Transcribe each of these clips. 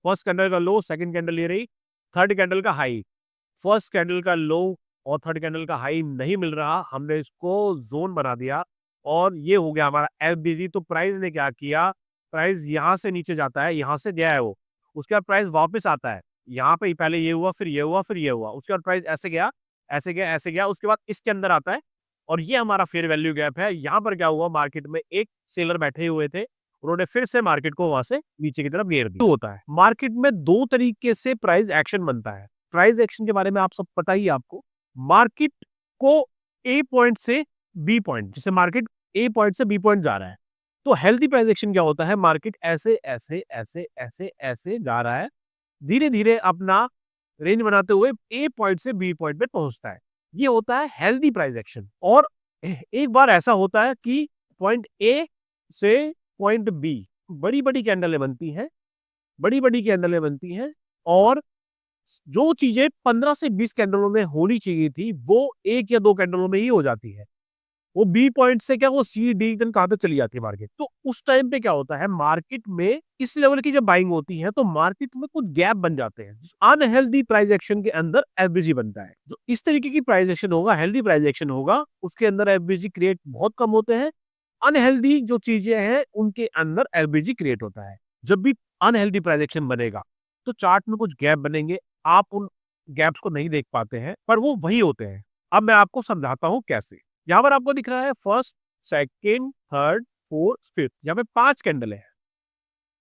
First candle का लो, second candle ये रही, थर्ड कैंडल का हाई। फर्स्ट कैंडल का लो और थर्ड कैंडल का हाई नहीं मिल रहा, हमने इसको जोन बना दिया और ये हो गया हमारा एफबीजी। तो प्राइस ने क्या किया, प्राइस यहां से नीचे जाता है, यहां से गया है वो, उसके बाद प्राइस वापस आता है, यहाँ पे पहले ये हुआ, फिर ये हुआ, फिर ये हुआ, उसके बाद प्राइस ऐसे गया, ऐसे गया, ऐसे गया, उसके बाद इसके अंदर आता है और ये हमारा फेयर वैल्यू गैप है। यहाँ पर क्या हुआ, मार्केट में एक सेलर बैठे हुए थे, उन्होंने फिर से मार्केट को वहां से नीचे की तरफ घेर दिया। होता है मार्केट में दो तरीके से प्राइस एक्शन बनता है। प्राइस एक्शन के बारे में आप सब पता ही है आपको। मार्केट को ए पॉइंट से बी पॉइंट, जैसे मार्केट ए पॉइंट से बी पॉइंट जा रहा है, तो हेल्थी प्राइस एक्शन क्या होता है, मार्केट ऐसे ऐसे ऐसे ऐसे ऐसे जा रहा है, धीरे धीरे अपना रेंज बनाते हुए ए पॉइंट से बी पॉइंट पे पहुंचता है, ये होता है हेल्दी प्राइस एक्शन। और एक बार ऐसा होता है कि पॉइंट ए से पॉइंट बी बड़ी बड़ी कैंडलें बनती हैं, बड़ी बड़ी कैंडलें बनती हैं, और जो चीजें 15 से 20 कैंडलों में होनी चाहिए थी वो एक या दो कैंडलों में ही हो जाती है। वो बी पॉइंट से क्या वो सी डी तक कहां पे चली जाती है मार्केट। तो उस टाइम पे क्या होता है, मार्केट में इस लेवल की जब बाइंग होती है तो मार्केट में कुछ गैप बन जाते हैं, अनहेल्दी प्राइस एक्शन के अंदर एफबीजी बनता है। जो इस तरीके की प्राइस एक्शन होगा, हेल्दी प्राइस एक्शन होगा, उसके अंदर एफबीजी क्रिएट बहुत कम होते हैं। अनहेल्दी जो चीजें हैं उनके अंदर एफबीजी क्रिएट होता है। जब भी अनहेल्दी प्राइस एक्शन बनेगा तो चार्ट में कुछ गैप बनेंगे, आप उन गैप्स को नहीं देख पाते हैं, पर वो वही होते हैं। अब मैं आपको समझाता हूं कैसे। यहाँ पर आपको दिख रहा है first, second, third, fourth, fifth, यहाँ पे 5 कैंडल है।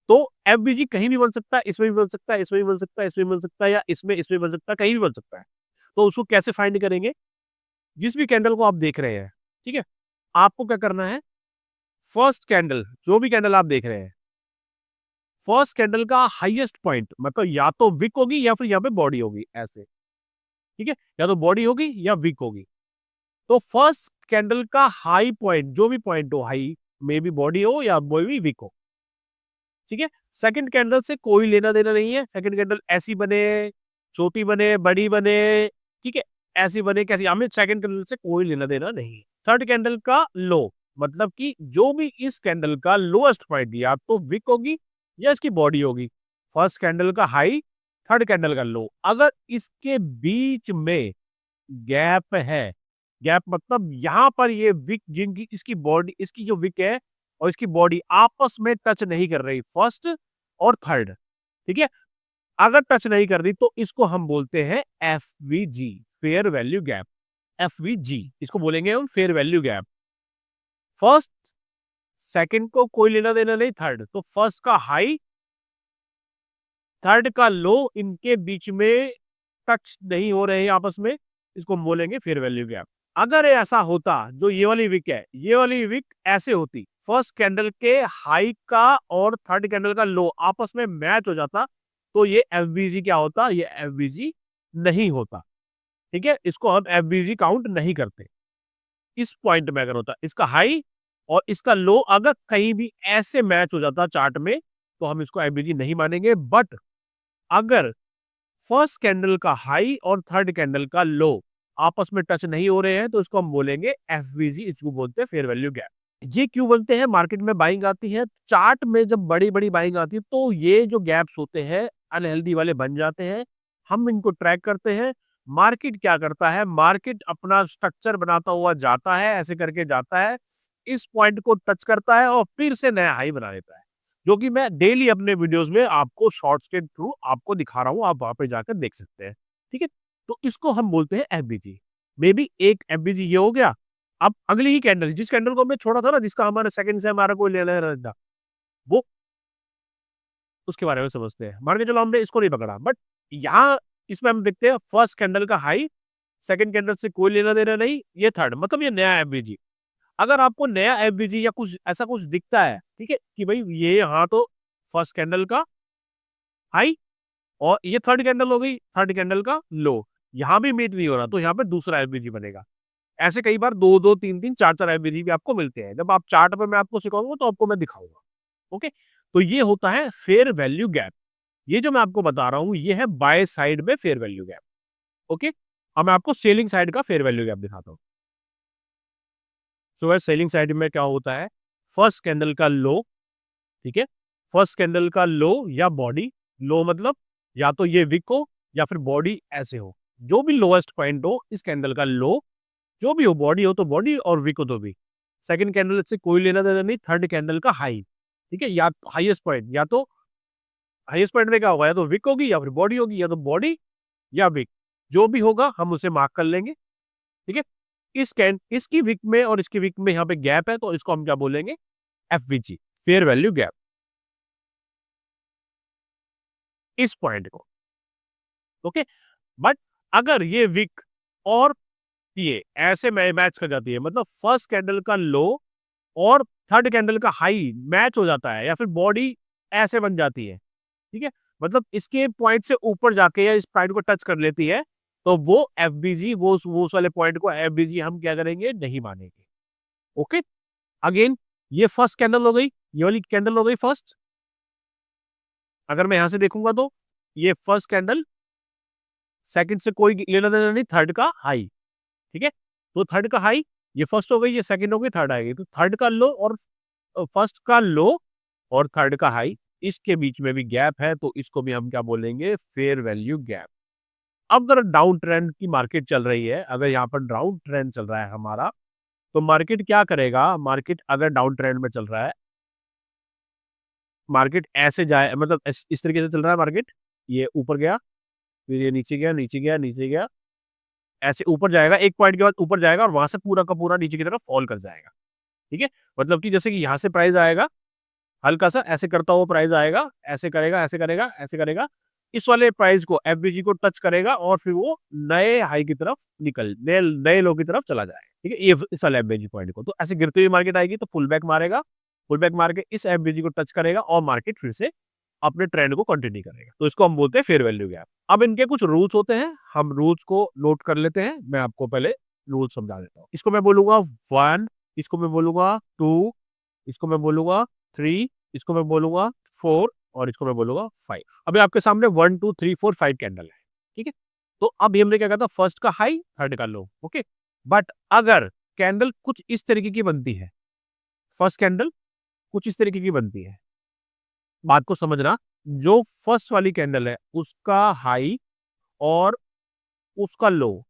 तो एफबीजी कहीं भी बन सकता है, इसमें भी बन सकता है, इसमें भी बन सकता है, इसमें भी बन सकता है, या इसमें बन सकता है, कहीं भी बन सकता है। तो उसको कैसे फाइंड करेंगे, जिस भी कैंडल को आप देख रहे हैं, ठीक है, आपको क्या करना है, फर्स्ट कैंडल, जो भी कैंडल आप देख रहे हैं, फर्स्ट कैंडल का हाईएस्ट पॉइंट, मतलब या तो विक होगी या फिर यहाँ पे बॉडी होगी, ऐसे, ठीक है, या तो बॉडी होगी या विक होगी। तो फर्स्ट कैंडल का हाई पॉइंट, जो भी पॉइंट हो, हाई मे बी बॉडी हो या कोई भी विक हो, ठीक है। सेकंड कैंडल से कोई लेना देना नहीं है, सेकंड कैंडल ऐसी बने, छोटी बने, बड़ी बने, ठीक है, ऐसी बने कैसी, हमें सेकंड कैंडल से कोई लेना देना नहीं। थर्ड कैंडल का लो, मतलब कि जो भी इस कैंडल का लोएस्ट पॉइंट या तो विक होगी या इसकी बॉडी होगी। फर्स्ट कैंडल का हाई, थर्ड कैंडल का लो, अगर इसके बीच में गैप है, गैप मतलब यहां पर ये विक, जिनकी इसकी बॉडी, इसकी जो विक है और इसकी बॉडी आपस में टच नहीं कर रही, फर्स्ट और थर्ड, ठीक है, अगर टच नहीं कर रही तो इसको हम बोलते हैं FVG, fair value gap. FVG इसको बोलेंगे हम, fair value gap. First second को कोई लेना देना नहीं, थर्ड तो फर्स्ट का हाई, थर्ड का लो, इनके बीच में टच नहीं हो रहे हैं आपस में, इसको हम बोलेंगे फेयर वैल्यू गैप। अगर ऐसा होता, जो ये वाली विक है, ये वाली विक ऐसे होती, फर्स्ट कैंडल के हाई का और थर्ड कैंडल का लो आपस में मैच हो जाता, तो ये एफबीजी क्या होता, ये एफबीजी नहीं होता, ठीक है, इसको हम एफबीजी काउंट नहीं करते। इस पॉइंट में अगर होता इसका हाई और इसका लो अगर कहीं भी ऐसे मैच हो जाता चार्ट में, तो हम इसको एफबीजी नहीं मानेंगे। बट अगर फर्स्ट कैंडल का हाई और थर्ड कैंडल का लो आपस में टच नहीं हो रहे हैं, तो इसको हम बोलेंगे एफवीजी, इसको बोलते हैं फेयर वैल्यू गैप। ये क्यों बोलते हैं, मार्केट में बाइंग आती है, चार्ट में जब बड़ी बड़ी बाइंग आती है तो ये जो गैप्स होते हैं अनहेल्दी वाले बन जाते हैं, हम इनको ट्रैक करते हैं। मार्केट क्या करता है, मार्केट अपना स्ट्रक्चर बनाता हुआ जाता है, ऐसे करके जाता है, इस पॉइंट को टच करता है और फिर से नया हाई बना लेता है, जो कि मैं डेली अपने वीडियोस में आपको शॉर्ट्स के थ्रू आपको दिखा रहा हूं, आप वहां पे जाकर देख सकते हैं, ठीक है। तो इसको हम बोलते हैं एफबीजी। मे बी एक एफबीजी ये हो गया। अब अगली ही कैंडल, जिस कैंडल को मैं छोड़ा था ना, जिसका हमारे सेकंड से हमारा कोई लेना देना था, वो उसके बारे में समझते हैं। मान के चलो हमने इसको नहीं पकड़ा, बट यहाँ इसमें हम देखते हैं फर्स्ट कैंडल का हाई, सेकंड कैंडल से कोई लेना देना नहीं, ये थर्ड, मतलब ये नया एफबीजी। अगर आपको नया एफबीजी या कुछ ऐसा कुछ दिखता है, ठीक है, कि भाई ये यहाँ तो फर्स्ट कैंडल का हाई और ये थर्ड कैंडल हो गई, थर्ड कैंडल का लो, यहां भी मीट नहीं हो रहा, तो यहाँ पे दूसरा एफबीजी बनेगा। ऐसे कई बार दो दो तीन तीन चार चार एफबीजी भी आपको मिलते हैं, जब आप चार्ट पे मैं आपको सिखाऊंगा तो आपको मैं दिखाऊंगा। ओके, तो ये होता है फेयर वैल्यू गैप। ये जो मैं आपको बता रहा हूं ये है बाय साइड में फेयर वैल्यू गैप। ओके, अब मैं आपको सेलिंग साइड का फेयर वैल्यू गैप दिखाता हूँ। सो सेलिंग साइड में क्या होता है, फर्स्ट कैंडल का लो, ठीक है, फर्स्ट कैंडल का लो या बॉडी, लो मतलब या तो ये विक हो या फिर बॉडी ऐसे हो, जो भी लोएस्ट पॉइंट हो इस कैंडल का लो, जो भी हो, बॉडी हो तो बॉडी और विक हो तो विक। सेकंड कैंडल से कोई लेना देना नहीं, थर्ड कैंडल का हाई, ठीक है, या हाईएस्ट पॉइंट, या तो हाईएस्ट पॉइंट में क्या होगा, या तो विक होगी या फिर बॉडी होगी, या तो बॉडी या विक, जो भी होगा हम उसे मार्क कर लेंगे, ठीक है। इसकी विक में और इसकी विक में यहाँ पे गैप है, तो इसको हम क्या बोलेंगे, एफवीजी, फेयर वैल्यू गैप, इस पॉइंट को, ओके। बट अगर ये विक और ये ऐसे मैच कर जाती है, मतलब फर्स्ट कैंडल का लो और थर्ड कैंडल का हाई मैच हो जाता है, या फिर बॉडी ऐसे बन जाती है, ठीक है, मतलब इसके पॉइंट से ऊपर जाके या इस पॉइंट को टच कर लेती है, तो वो एफबीजी, वो उस वाले पॉइंट को एफबीजी हम क्या करेंगे, नहीं मानेंगे, ओके। अगेन ये फर्स्ट कैंडल हो गई, ये वाली कैंडल हो गई फर्स्ट। अगर मैं यहां से देखूंगा तो ये फर्स्ट कैंडल, सेकंड से कोई लेना देना नहीं, थर्ड का हाई, ठीक है, तो थर्ड का हाई, ये फर्स्ट हो गई, ये सेकंड हो गई, थर्ड आएगी, तो थर्ड का लो और फर्स्ट का लो और थर्ड का हाई, इसके बीच में भी गैप है, तो इसको भी हम क्या बोलेंगे, फेयर वैल्यू गैप। अब अगर डाउन ट्रेंड की मार्केट चल रही है, अगर यहाँ पर डाउन ट्रेंड चल रहा है हमारा, तो मार्केट क्या करेगा, मार्केट अगर डाउन ट्रेंड में चल रहा है, मार्केट ऐसे जाए, मतलब इस तरीके से चल रहा है मार्केट, ये ऊपर गया, फिर ये नीचे गया, नीचे गया, नीचे गया, ऐसे ऊपर जाएगा, एक पॉइंट के बाद ऊपर जाएगा और वहां से पूरा का पूरा नीचे की तरफ फॉल कर जाएगा, ठीक है। मतलब कि जैसे कि यहाँ से प्राइस आएगा, हल्का सा ऐसे करता हुआ प्राइस आएगा, ऐसे करेगा, ऐसे करेगा, ऐसे करेगा, इस वाले प्राइस को एफबीजी को टच करेगा और फिर वो नए हाई की तरफ नए नए लो की तरफ चला जाएगा, ठीक है, ये इस वाले एफबीजी पॉइंट को, तो ऐसे गिरते हुए मार्केट आएगी तो पुल बैक मारेगा, पुल बैक मार के इस एफबीजी को टच करेगा और मार्केट फिर से अपने ट्रेंड को कंटिन्यू करेगा, तो इसको हम बोलते हैं फेयर वैल्यू गैप। अब इनके कुछ रूल्स होते हैं, हम रूल्स को नोट कर लेते हैं, मैं आपको पहले रूल्स समझा देता हूँ। इसको मैं बोलूंगा 1, इसको मैं बोलूंगा 2, इसको मैं बोलूंगा 3, इसको मैं बोलूंगा 4 और इसको मैं बोलूंगा 5। अभी आपके सामने 1 2 3 4 5 कैंडल है, ठीक है। तो अब हमने क्या कहा था, फर्स्ट का हाई थर्ड का लो, ओके। बट अगर कैंडल कुछ इस तरीके की बनती है, फर्स्ट कैंडल कुछ इस तरीके की बनती है, बात को समझना, जो फर्स्ट वाली कैंडल है उसका हाई और उसका लो,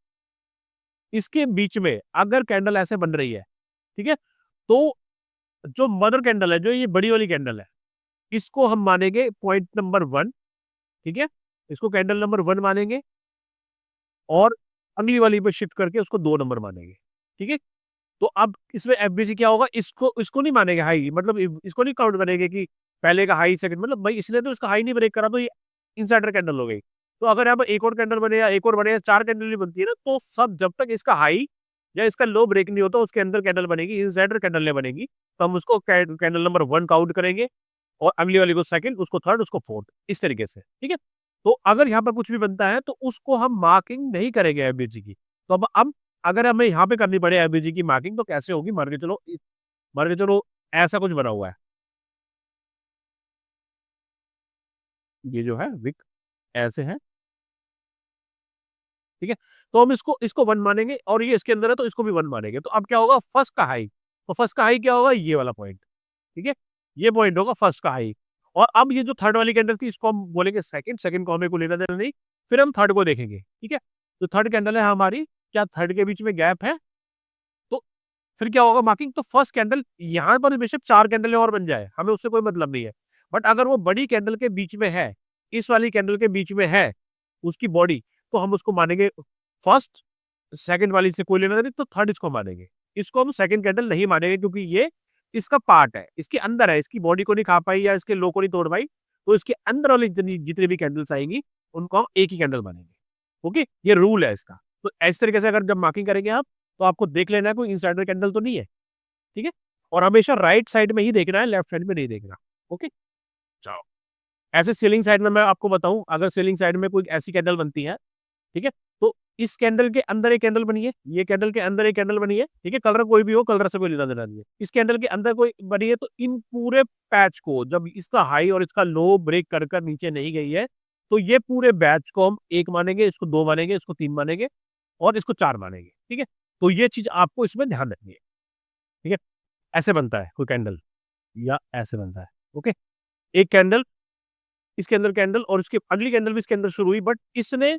इसके बीच में अगर कैंडल ऐसे बन रही है, ठीक है, तो जो मदर कैंडल है, जो ये बड़ी वाली कैंडल है, इसको हम मानेंगे पॉइंट नंबर 1, ठीक है, इसको कैंडल नंबर 1 मानेंगे और अगली वाली पे शिफ्ट करके उसको 2 नंबर मानेंगे, ठीक है। तो अब इसमें एफबीजी क्या होगा, इसको इसको नहीं मानेंगे हाई, मतलब इसको नहीं काउंट करेंगे कि पहले का हाई सेकंड, मतलब भाई इसने तो इसका हाई नहीं ब्रेक करा, तो ये इनसाइडर कैंडल हो गई। तो अगर यहाँ पर एक और कैंडल बने या एक और बने या 4 कैंडल भी बनती है ना, तो सब जब तक इसका हाई या इसका लो ब्रेक नहीं होता, उसके अंदर कैंडल बनेगी, इनसाइडर कैंडल नहीं बनेगी, तो हम उसको कैंडल नंबर 1 काउंट करेंगे और अगली वाली को सेकंड, उसको थर्ड, उसको फोर्थ, इस तरीके से, ठीक है। तो अगर यहाँ पर कुछ भी बनता है तो उसको हम मार्किंग नहीं करेंगे एफबीजी की। तो अब अगर हमें यहाँ पे करनी पड़े एफबीजी की मार्किंग, तो कैसे होगी, मान के चलो ऐसा कुछ बना हुआ है, ये जो है विक ऐसे है, ठीक है, तो हम इसको इसको 1 मानेंगे और ये इसके अंदर है तो इसको भी 1 मानेंगे। तो अब क्या होगा, फर्स्ट का हाई, तो फर्स्ट का हाई क्या होगा, ये वाला पॉइंट, ठीक है, ये पॉइंट होगा फर्स्ट का हाई। और अब ये जो थर्ड वाली कैंडल थी, इसको हम बोलेंगे सेकंड, सेकंड को हमें को लेना देना नहीं, फिर हम थर्ड को देखेंगे, ठीक है। तो थर्ड कैंडल है हमारी, क्या थर्ड के बीच में गैप है, तो फिर क्या होगा मार्किंग, तो फर्स्ट कैंडल यहाँ पर बेशक 4 कैंडल और बन जाए, हमें उससे कोई मतलब नहीं है, बट अगर वो बड़ी कैंडल के बीच में है, इस वाली कैंडल के बीच में है उसकी बॉडी, तो हम उसको मानेंगे फर्स्ट, सेकंड वाली से कोई लेना नहीं, तो थर्ड इसको मानेंगे, इसको हम सेकंड कैंडल नहीं मानेंगे, क्योंकि ये इसका पार्ट है, इसके अंदर है, इसकी बॉडी को नहीं खा पाई या इसके लो को नहीं तोड़ पाई, तो इसके अंदर वाली जितनी भी कैंडल्स आएंगी उनको हम एक ही कैंडल मानेंगे, ओके, ये रूल है इसका। तो इस तरीके से अगर जब मार्किंग करेंगे आप, तो आपको देख लेना है कोई इनसाइडर कैंडल तो नहीं है, ठीक है, और हमेशा राइट साइड में ही देखना है, लेफ्ट साइड में नहीं देखना, ओके। चलो, ऐसे सेलिंग साइड में मैं आपको बताऊं, अगर सेलिंग साइड में कोई ऐसी कैंडल बनती है, ठीक है, तो इस कैंडल के अंदर एक कैंडल बनी है, ये कैंडल के अंदर एक कैंडल बनी है, ठीक है, कलर कोई भी हो, कलर से कोई लेना देना नहीं है, इस कैंडल के अंदर कोई बनी है, तो इन पूरे पैच को जब इसका हाई और इसका लो ब्रेक कर कर नीचे नहीं गई है, तो ये पूरे बैच को हम 1 मानेंगे, इसको 2 मानेंगे, इसको 3 मानेंगे और इसको 4 मानेंगे, ठीक है। तो ये चीज आपको इसमें ध्यान रखनी है, ठीक है। ऐसे बनता है कोई कैंडल या ऐसे बनता है, ओके। एक कैंडल इसके अंदर कैंडल और इसकी अगली कैंडल भी इसके अंदर शुरू हुई, बट इसने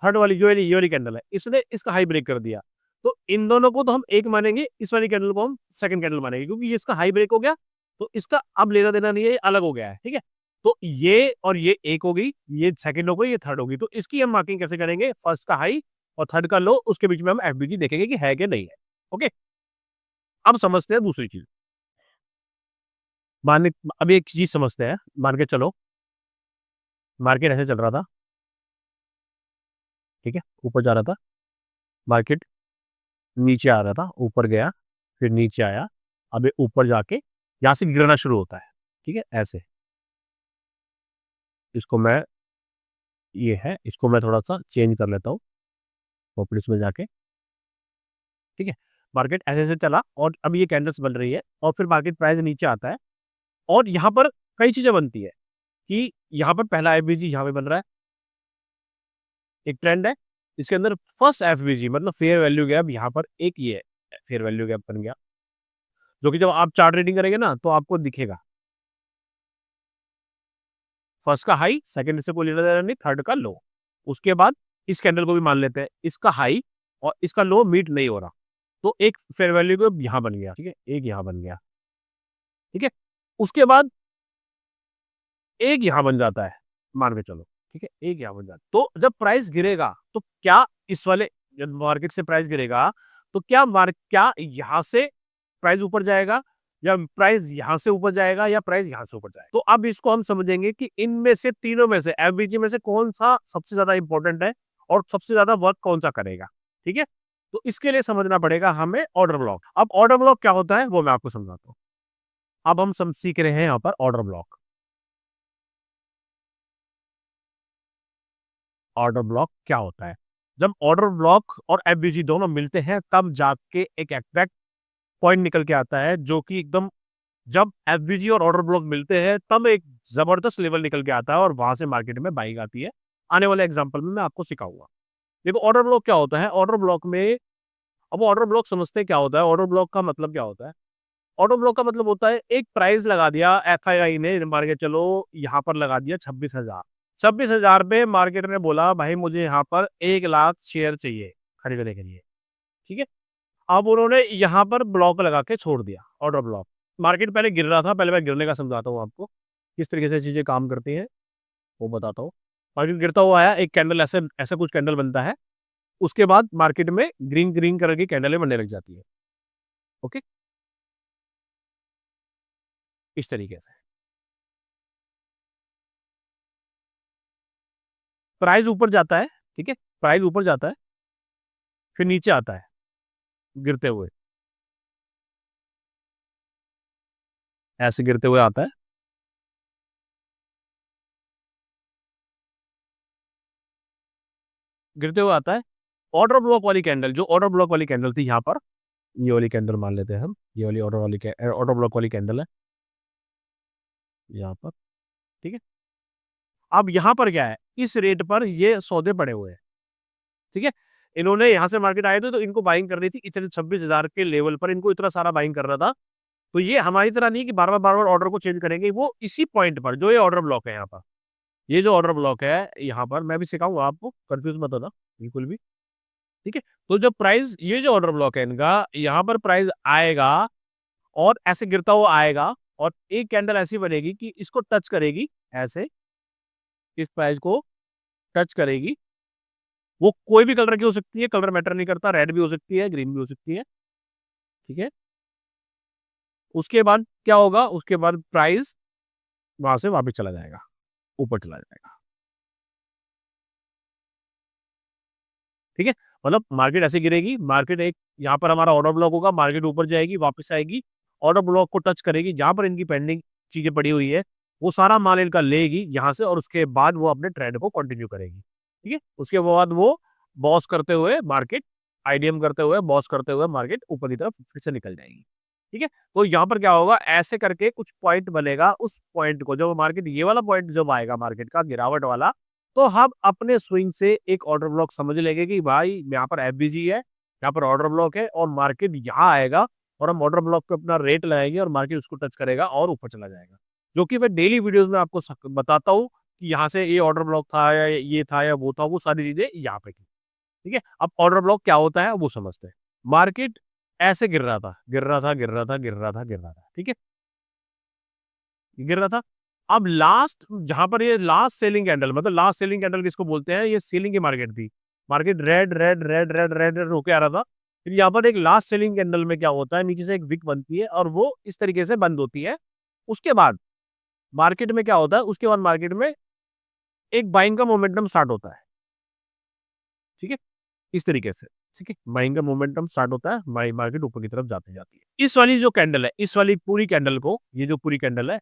थर्ड वाली जो ये वाली कैंडल है, इसने इसका हाई ब्रेक कर दिया। तो इन दोनों को तो हम एक मानेंगे, इस वाली कैंडल को हम सेकंड कैंडल मानेंगे, क्योंकि ये इसका हाई ब्रेक हो गया, तो इसका अब लेना देना नहीं है, ये अलग हो गया है, ठीक है। तो ये और ये एक हो गई, ये सेकंड हो गई, ये थर्ड हो गई। तो इसकी हम मार्किंग कैसे करेंगे? फर्स्ट का हाई और थर्ड का लो, उसके बीच में हम एफबीजी देखेंगे कि है कि नहीं है। ओके, अब समझते हैं दूसरी चीज। मान अब एक चीज समझते हैं, मान के चलो मार्केट ऐसे चल रहा था, ठीक है, ऊपर जा रहा था, मार्केट नीचे आ रहा था, ऊपर गया, फिर नीचे आया, अब ये ऊपर जाके यहाँ से गिरना शुरू होता है, ठीक है, ऐसे। इसको मैं, ये है, इसको मैं थोड़ा सा चेंज कर लेता हूँ प्रॉपर्टीज में जाके, ठीक है। मार्केट ऐसे ऐसे चला और अब ये कैंडल्स बन रही है और फिर मार्केट प्राइस नीचे आता है और यहाँ पर कई चीजें बनती है कि यहाँ पर पहला एफबीजी यहाँ पे बन रहा है, एक ट्रेंड है, इसके अंदर फर्स्ट एफबीजी मतलब फेयर वैल्यू गैप, यहाँ पर एक ये फेयर वैल्यू गैप बन गया, जो कि जब आप चार्ट रीडिंग करेंगे ना तो आपको दिखेगा। फर्स्ट का हाई, सेकंड से कोई लेना देना नहीं, थर्ड का लो। उसके बाद इस कैंडल को भी मान लेते हैं, इसका हाई और इसका लो मीट नहीं हो रहा, तो एक फेयर वैल्यू को यहाँ बन गया, ठीक है, एक यहाँ बन गया, ठीक है। उसके बाद एक यहाँ बन जाता है, मान के चलो, ठीक है, एक यहाँ बन जाता है। तो जब प्राइस गिरेगा तो क्या इस वाले, जब मार्केट से प्राइस गिरेगा तो क्या यहाँ से प्राइस ऊपर जाएगा या प्राइस यहाँ से ऊपर जाएगा या प्राइस यहाँ से ऊपर जाएगा? तो अब इसको हम समझेंगे कि इनमें से तीनों में से एफबीजी में से कौन सा सबसे ज्यादा इंपॉर्टेंट है और सबसे ज्यादा वर्क कौन सा करेगा, ठीक है। तो इसके लिए समझना पड़ेगा हमें ऑर्डर ब्लॉक। अब ऑर्डर ब्लॉक क्या होता है वो मैं आपको समझाता हूँ। अब हम सीख रहे हैं यहाँ पर ऑर्डर ब्लॉक। ऑर्डर ब्लॉक क्या होता है? जब ऑर्डर ब्लॉक और एफबीजी दोनों मिलते हैं तब जाके एक एग्जैक्ट पॉइंट निकल के आता है, जो कि एकदम, जब एफबीजी और ऑर्डर ब्लॉक मिलते हैं तब एक जबरदस्त लेवल निकल के आता है और वहां से मार्केट में बाइंग आती है। आने वाले एग्जांपल में मैं आपको सिखाऊंगा। देखो ऑर्डर ब्लॉक क्या होता है। ऑर्डर ब्लॉक में, अब ऑर्डर ब्लॉक समझते हैं क्या होता है। ऑर्डर ब्लॉक का मतलब क्या होता है? ऑर्डर ब्लॉक का मतलब होता है एक प्राइस लगा दिया एफआईआई ने, मान के चलो यहाँ पर लगा दिया 26,000। 26,000 पे मार्केट ने बोला भाई मुझे यहाँ पर 1 लाख शेयर चाहिए खरीदने के लिए, ठीक है। अब उन्होंने यहाँ पर ब्लॉक लगा के छोड़ दिया, ऑर्डर ब्लॉक। मार्केट पहले गिर रहा था, पहले मैं गिरने का समझाता हूँ आपको, किस तरीके से चीजें काम करती हैं वो बताता हूँ। मार्केट गिरता हुआ आया, एक कैंडल ऐसे ऐसा कुछ कैंडल बनता है, उसके बाद मार्केट में ग्रीन ग्रीन कलर की कैंडलें बनने लग जाती है। ओके, इस तरीके से प्राइस ऊपर जाता है, ठीक है, प्राइस ऊपर जाता है, फिर नीचे आता है गिरते हुए, ऐसे गिरते हुए आता है, गिरते हुए आता है। ऑर्डर ब्लॉक वाली कैंडल, जो ऑर्डर ब्लॉक वाली कैंडल थी यहाँ पर, ये वाली कैंडल मान लेते हैं हम, ये वाली ऑर्डर ब्लॉक वाली कैंडल है यहाँ पर, ठीक है। अब यहाँ पर क्या है, इस रेट पर ये सौदे पड़े हुए हैं, ठीक है। इन्होंने यहाँ से मार्केट आए थे तो इनको बाइंग कर रही थी इतने 26,000 के लेवल पर, इनको इतना सारा बाइंग कर रहा था। तो ये हमारी तरह नहीं कि बार बार ऑर्डर को चेंज करेंगे, वो इसी पॉइंट पर जो ये ऑर्डर ब्लॉक है यहाँ पर, ये जो ऑर्डर ब्लॉक है यहाँ पर, मैं भी सिखाऊंगा आपको, कंफ्यूज मत होना बिल्कुल भी, ठीक है। तो जब प्राइस, ये जो ऑर्डर ब्लॉक है इनका, यहाँ पर प्राइस आएगा और ऐसे गिरता हुआ आएगा और एक कैंडल ऐसी बनेगी कि इसको टच करेगी, ऐसे इस प्राइस को टच करेगी। वो कोई भी कलर की हो सकती है, कलर मैटर नहीं करता, रेड भी हो सकती है, ग्रीन भी हो सकती है, ठीक है। उसके बाद क्या होगा, उसके बाद प्राइस वहां से वापस चला जाएगा, ऊपर चला जाएगा, ठीक है। मतलब मार्केट ऐसे गिरेगी, मार्केट एक, यहाँ पर हमारा ऑर्डर ब्लॉक होगा, मार्केट ऊपर जाएगी, वापस आएगी, ऑर्डर ब्लॉक को टच करेगी, जहां पर इनकी पेंडिंग चीजें पड़ी हुई है वो सारा माल इनका लेगी यहाँ से, और उसके बाद वो अपने ट्रेंड को कंटिन्यू करेगी, ठीक है। उसके बाद वो बॉस करते हुए मार्केट, आईडीएम करते हुए, बॉस करते हुए मार्केट ऊपर की तरफ फिर से निकल जाएगी, ठीक है। तो यहाँ पर क्या होगा, ऐसे करके कुछ पॉइंट बनेगा, उस पॉइंट को जब मार्केट, ये वाला पॉइंट जब आएगा मार्केट का गिरावट वाला, तो हम अपने स्विंग से एक ऑर्डर ब्लॉक समझ लेंगे कि भाई यहाँ पर एफबीजी है, यहाँ पर ऑर्डर ब्लॉक है और मार्केट यहाँ आएगा और हम ऑर्डर ब्लॉक पे अपना रेट लगाएंगे और मार्केट उसको टच करेगा और ऊपर चला जाएगा, जो कि मैं डेली वीडियोस में आपको बताता हूँ कि यहाँ से ये ऑर्डर ब्लॉक था या ये था या वो था, वो सारी चीजें यहाँ पे थी। ठीक है, अब ऑर्डर ब्लॉक क्या होता है वो समझते हैं। मार्केट ऐसे गिर रहा था, गिर रहा था, गिर रहा था, गिर रहा था, गिर रहा था, ठीक है, गिर रहा था। अब लास्ट जहां पर ये लास्ट सेलिंग कैंडल, मतलब लास्ट सेलिंग कैंडल किसको बोलते हैं, ये सेलिंग की मार्केट थी। Market red red red red red red होके आ रहा था। फिर यहाँ पर एक लास्ट सेलिंग कैंडल में क्या होता है, नीचे से एक विक बनती है और वो इस तरीके से बंद होती है। उसके बाद मार्केट में क्या होता है, उसके बाद मार्केट में एक बाइंग का मोमेंटम स्टार्ट होता है। ठीक है, इस तरीके से, ठीक है, बाइंग का मोमेंटम स्टार्ट होता है, मार्केट ऊपर की तरफ जाती जाती है। इस वाली जो कैंडल है, इस वाली पूरी कैंडल को, ये जो पूरी कैंडल है,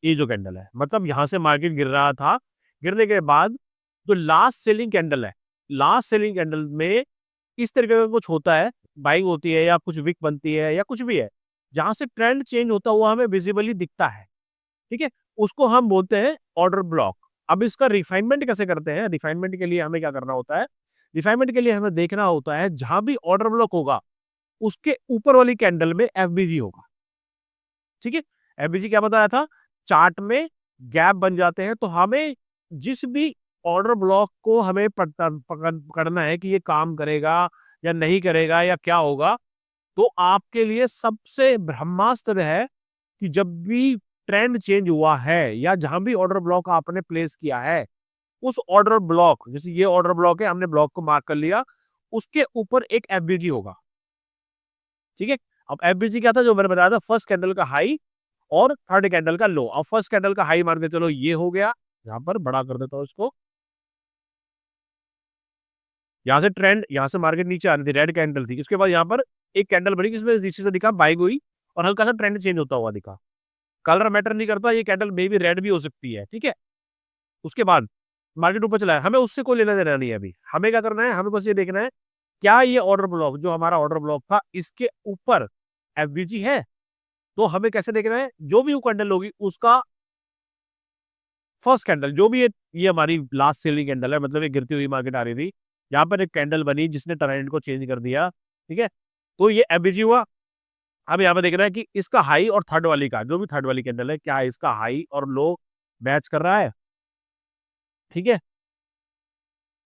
ये जो कैंडल है, मतलब यहां से मार्केट गिर रहा था, गिरने के बाद जो लास्ट सेलिंग कैंडल है, लास्ट सेलिंग कैंडल में इस तरीके का कुछ होता है, बाइंग होती है या कुछ विक बनती है या कुछ भी है, जहां से ट्रेंड चेंज होता हुआ हमें विजिबली दिखता है। ठीक है, उसको हम बोलते हैं ऑर्डर ब्लॉक। अब इसका रिफाइनमेंट कैसे करते हैं, रिफाइनमेंट के लिए हमें क्या करना होता है, रिफाइनमेंट के लिए हमें देखना होता है जहां भी ऑर्डर ब्लॉक होगा उसके ऊपर वाली कैंडल में एफबीजी होगा। ठीक है, एफबीजी क्या बताया था, चार्ट में गैप बन जाते हैं, तो हमें जिस भी ऑर्डर ब्लॉक को हमें पकड़ना है कि ये काम करेगा या नहीं करेगा या क्या होगा, तो आपके लिए सबसे ब्रह्मास्त्र है कि जब भी ट्रेंड चेंज हुआ है या जहां भी ऑर्डर ब्लॉक आपने प्लेस किया है, उस ऑर्डर ब्लॉक, जैसे ये ऑर्डर ब्लॉक है, हमने ब्लॉक को मार्क कर लिया, उसके ऊपर एक एफबीजी होगा। ठीक है, अब एफबीजी क्या था, जो मैंने बताया था, फर्स्ट कैंडल का हाई और थर्ड कैंडल का लो। अब फर्स्ट कैंडल का हाई मान के चलो ये हो गया, यहां पर बड़ा कर देता हूं इसको, यहां से ट्रेंड, यहां से मार्केट नीचे आ रही थी, रेड कैंडल थी, उसके बाद यहां पर एक कैंडल बनी जिसमें नीचे से दिखा बाइंग हुई और हल्का सा ट्रेंड चेंज होता हुआ दिखा। कलर मैटर नहीं करता, ये कैंडल मे भी रेड भी हो सकती है। ठीक है, उसके बाद मार्केट ऊपर चला है, हमें उससे कोई लेना देना नहीं है। अभी हमें क्या करना है, हमें बस ये देखना है क्या ये ऑर्डर ब्लॉक, जो हमारा ऑर्डर ब्लॉक था, इसके ऊपर एफबीजी है। तो हमें कैसे देखना है, जो भी वो कैंडल होगी उसका फर्स्ट कैंडल, जो भी ये हमारी लास्ट सेलिंग कैंडल है, मतलब ये गिरती हुई मार्केट आ रही थी, यहाँ पर एक कैंडल बनी जिसने ट्रेंड को चेंज कर दिया। ठीक है, तो ये एफबीजी हुआ। अब यहाँ पे देखना है कि इसका हाई और थर्ड वाली का, जो भी थर्ड वाली कैंडल है, क्या इसका हाई और लो मैच कर रहा है। ठीक है,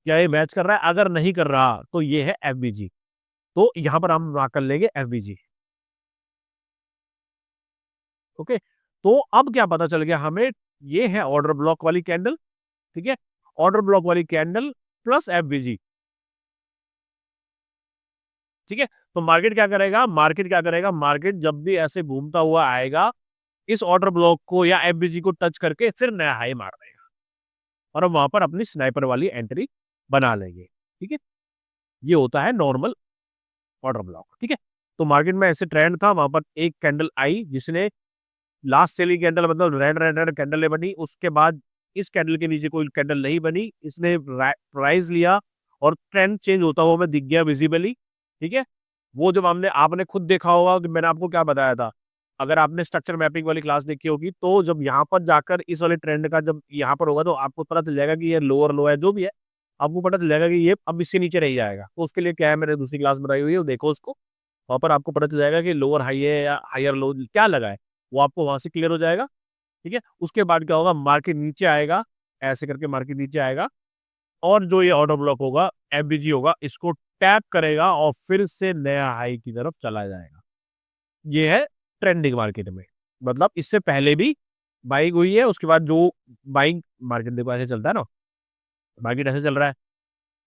क्या ये मैच कर रहा है, अगर नहीं कर रहा तो ये है एफबीजी, तो यहां पर हम मार्क कर लेंगे एफबीजी। ओके, तो अब क्या पता चल गया हमें, ये है ऑर्डर ब्लॉक वाली कैंडल। ठीक है, ऑर्डर ब्लॉक वाली कैंडल प्लस एफबीजी। ठीक है, तो मार्केट क्या करेगा, मार्केट क्या करेगा, मार्केट जब भी ऐसे घूमता हुआ आएगा, इस ऑर्डर ब्लॉक को या एफबीजी को टच करके फिर नया हाई मार देगा और हम वहां पर अपनी स्नाइपर वाली एंट्री बना लेंगे। ठीक है, ये होता है नॉर्मल ऑर्डर ब्लॉक। ठीक है, तो मार्केट में ऐसे ट्रेंड था, वहां पर एक कैंडल आई जिसने लास्ट सेलिंग कैंडल, मतलब रेड रेड रेड कैंडल बनी, उसके बाद इस कैंडल के नीचे कोई कैंडल नहीं बनी, इसने प्राइस लिया और ट्रेंड चेंज होता हुआ हमें दिख गया विजिबली। ठीक है, वो जब हमने, आपने खुद देखा होगा कि मैंने आपको क्या बताया था, अगर आपने स्ट्रक्चर मैपिंग वाली क्लास देखी होगी, तो जब यहाँ पर जाकर इस वाले ट्रेंड का जब यहाँ पर होगा तो आपको पता चल जाएगा कि ये लोअर लो है, जो भी है आपको पता चल जाएगा कि ये अब इससे नीचे नहीं जाएगा। तो उसके लिए क्या है, मैंने दूसरी क्लास बनाई हुई है, देखो उसको, वहां पर आपको पता चल जाएगा कि लोअर हाई है या हायर लो क्या लगा है, वो आपको वहां से क्लियर हो जाएगा। ठीक है, उसके बाद क्या होगा, मार्केट नीचे आएगा, ऐसे करके मार्केट नीचे आएगा और जो ये ऑर्डर ब्लॉक होगा, एफबीजी होगा, इसको टैप करेगा और फिर से नया हाई की तरफ चला जाएगा। ये है ट्रेंडिंग मार्केट में, मतलब इससे पहले भी बाइंग हुई है, उसके बाद जो बाइंग, मार्केट देखो ऐसे चलता है ना, मार्केट ऐसे चल रहा है,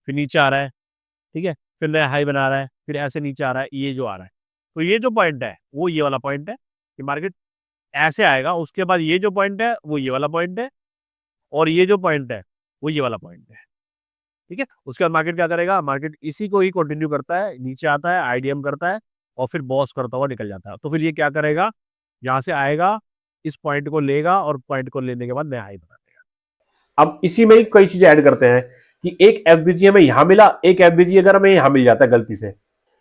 फिर नीचे आ रहा है। ठीक है, फिर नया हाई बना रहा है, फिर ऐसे नीचे आ रहा है, ये जो आ रहा है, तो ये जो पॉइंट है वो ये वाला पॉइंट है कि मार्केट ऐसे आएगा, उसके बाद ये जो पॉइंट है वो ये वाला पॉइंट है और ये जो पॉइंट है वो ये वाला पॉइंट है। ठीक है, उसके बाद मार्केट क्या करेगा, मार्केट इसी को ही कंटिन्यू करता है, नीचे आता है, आईडीएम करता है और फिर बॉस करता हुआ निकल जाता है। तो फिर ये क्या करेगा, यहाँ से आएगा, इस पॉइंट को लेगा और पॉइंट को लेने के बाद नया हाई बना देगा। अब इसी में ही कई चीजें ऐड करते हैं कि एक एफबीजी हमें यहां मिला, एक एफबीजी अगर हमें यहां मिल जाता है गलती से,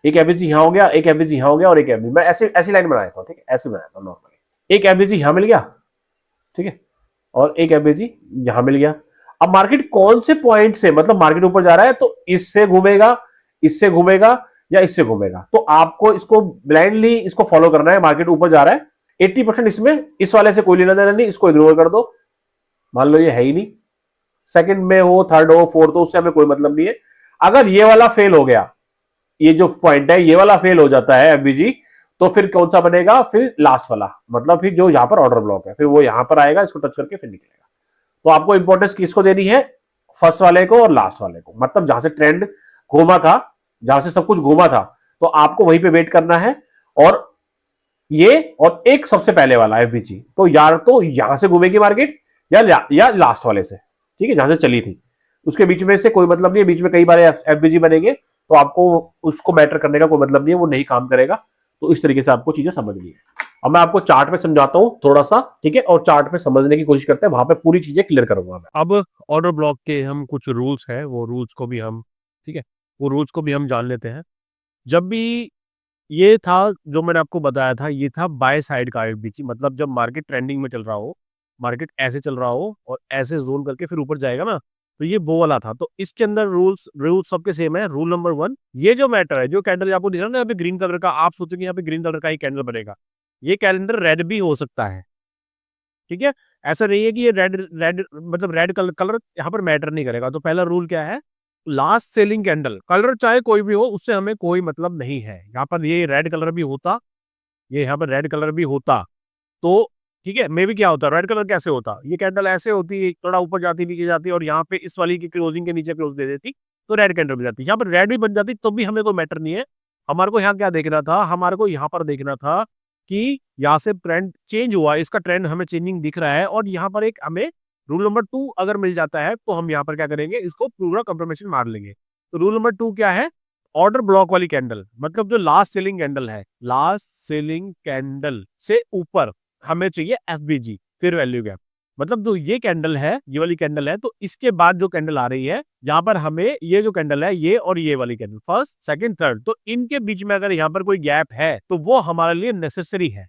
एक एफबीजी यहां हो गया, एक एफबीजी यहां हो गया और एक एफबीजी, मैं ऐसे ऐसी लाइन बनाया था। ठीक है, ऐसे बनाया था नॉर्मली, एक एफबीजी यहां मिल गया, ठीक है, और एक एफबीजी यहां मिल गया। अब मार्केट कौन से पॉइंट से, मतलब मार्केट ऊपर जा रहा है तो इससे घूमेगा, इससे घूमेगा या इससे घूमेगा, तो आपको इसको ब्लाइंडली इसको फॉलो करना है। मार्केट ऊपर जा रहा है 80% इसमें, इस वाले से कोई लेना देना नहीं, इसको इग्नोर कर दो, मान लो ये है ही नहीं, सेकंड में हो, थर्ड हो, फोर्थ हो, उससे हमें कोई मतलब नहीं है। अगर ये वाला फेल हो गया, ये जो पॉइंट है ये वाला फेल हो जाता है एफबीजी, तो फिर कौन सा बनेगा, फिर लास्ट वाला, मतलब फिर जो यहां पर ऑर्डर ब्लॉक है फिर वो यहां पर आएगा, इसको टच करके फिर निकलेगा। तो आपको इंपॉर्टेंस किसको देनी है, फर्स्ट वाले को और लास्ट वाले को, मतलब जहां से ट्रेंड घूमा था, जहां से सब कुछ घूमा था, तो आपको वहीं पे वेट करना है। और ये और एक सबसे पहले वाला एफबीजी, तो यार तो यहां से घूमेगी मार्केट या लास्ट वाले से, ठीक है, जहां से चली थी, उसके बीच में से कोई मतलब नहीं है। बीच में कई बार एफबीजी बनेंगे, तो आपको उसको मैटर करने का कोई मतलब नहीं है, वो नहीं काम करेगा। तो इस तरीके से आपको चीजें समझनी है। अब मैं आपको चार्ट में समझाता हूं थोड़ा सा, ठीक है, और चार्ट में समझने की कोशिश करते हैं, वहां पे पूरी चीजें क्लियर करूंगा मैं। अब ऑर्डर ब्लॉक के हम कुछ रूल्स है, वो रूल्स को भी हम, ठीक है, वो रूल्स को भी हम जान लेते हैं। जब भी ये था, जो मैंने आपको बताया था, ये था बाय साइड का एफबीजी, मतलब जब मार्केट ट्रेंडिंग में चल रहा हो, मार्केट ऐसे चल रहा हो और ऐसे जोन करके फिर ऊपर जाएगा ना, तो ये वो वाला था। तो इसके अंदर रूल्स रूल्स सबके सेम है। रूल नंबर 1, ये जो मैटर है, जो कैंडल आपको दिख रहा है ना यहाँ पे ग्रीन कलर का, आप सोचेंगे यहाँ पे ग्रीन कलर का ही कैंडल बनेगा, ये कैलेंडर रेड भी हो सकता है, ठीक है। ऐसा नहीं है कि ये रेड रेड मतलब रेड कलर कलर यहाँ पर मैटर नहीं करेगा। तो पहला रूल क्या है, लास्ट सेलिंग कैंडल, कलर चाहे कोई भी हो, उससे हमें कोई मतलब नहीं है। यहाँ पर ये रेड कलर भी होता, ये यहाँ पर रेड कलर भी होता, तो ठीक है, मे भी क्या होता, रेड कलर कैसे होता, ये कैंडल ऐसे होती, थोड़ा ऊपर जाती नीचे जाती, और यहाँ पे इस वाली की क्लोजिंग के नीचे क्लोज दे देती, तो रेड कैंडल बन जाती। यहाँ पर रेड भी बन जाती तो भी हमें कोई मैटर नहीं है। हमारे को यहाँ क्या देखना था, हमारे को यहाँ पर देखना था कि यहाँ से ट्रेंड चेंज हुआ, इसका ट्रेंड हमें चेंजिंग दिख रहा है, और यहाँ पर एक हमें रूल नंबर 2 अगर मिल जाता है, तो हम यहाँ पर क्या करेंगे, इसको पूरा कंफर्मेशन मार लेंगे। तो रूल नंबर 2 क्या है, ऑर्डर ब्लॉक वाली कैंडल, मतलब जो लास्ट सेलिंग कैंडल है, लास्ट सेलिंग कैंडल से ऊपर हमें चाहिए एफबीजी, फिर वैल्यू गैप। मतलब जो ये कैंडल है, ये वाली कैंडल है, तो इसके बाद जो कैंडल आ रही है, यहाँ पर हमें ये जो कैंडल है, ये और ये वाली कैंडल, फर्स्ट सेकंड थर्ड, तो इनके बीच में अगर यहाँ पर कोई गैप है, तो वो हमारे लिए नेसेसरी है,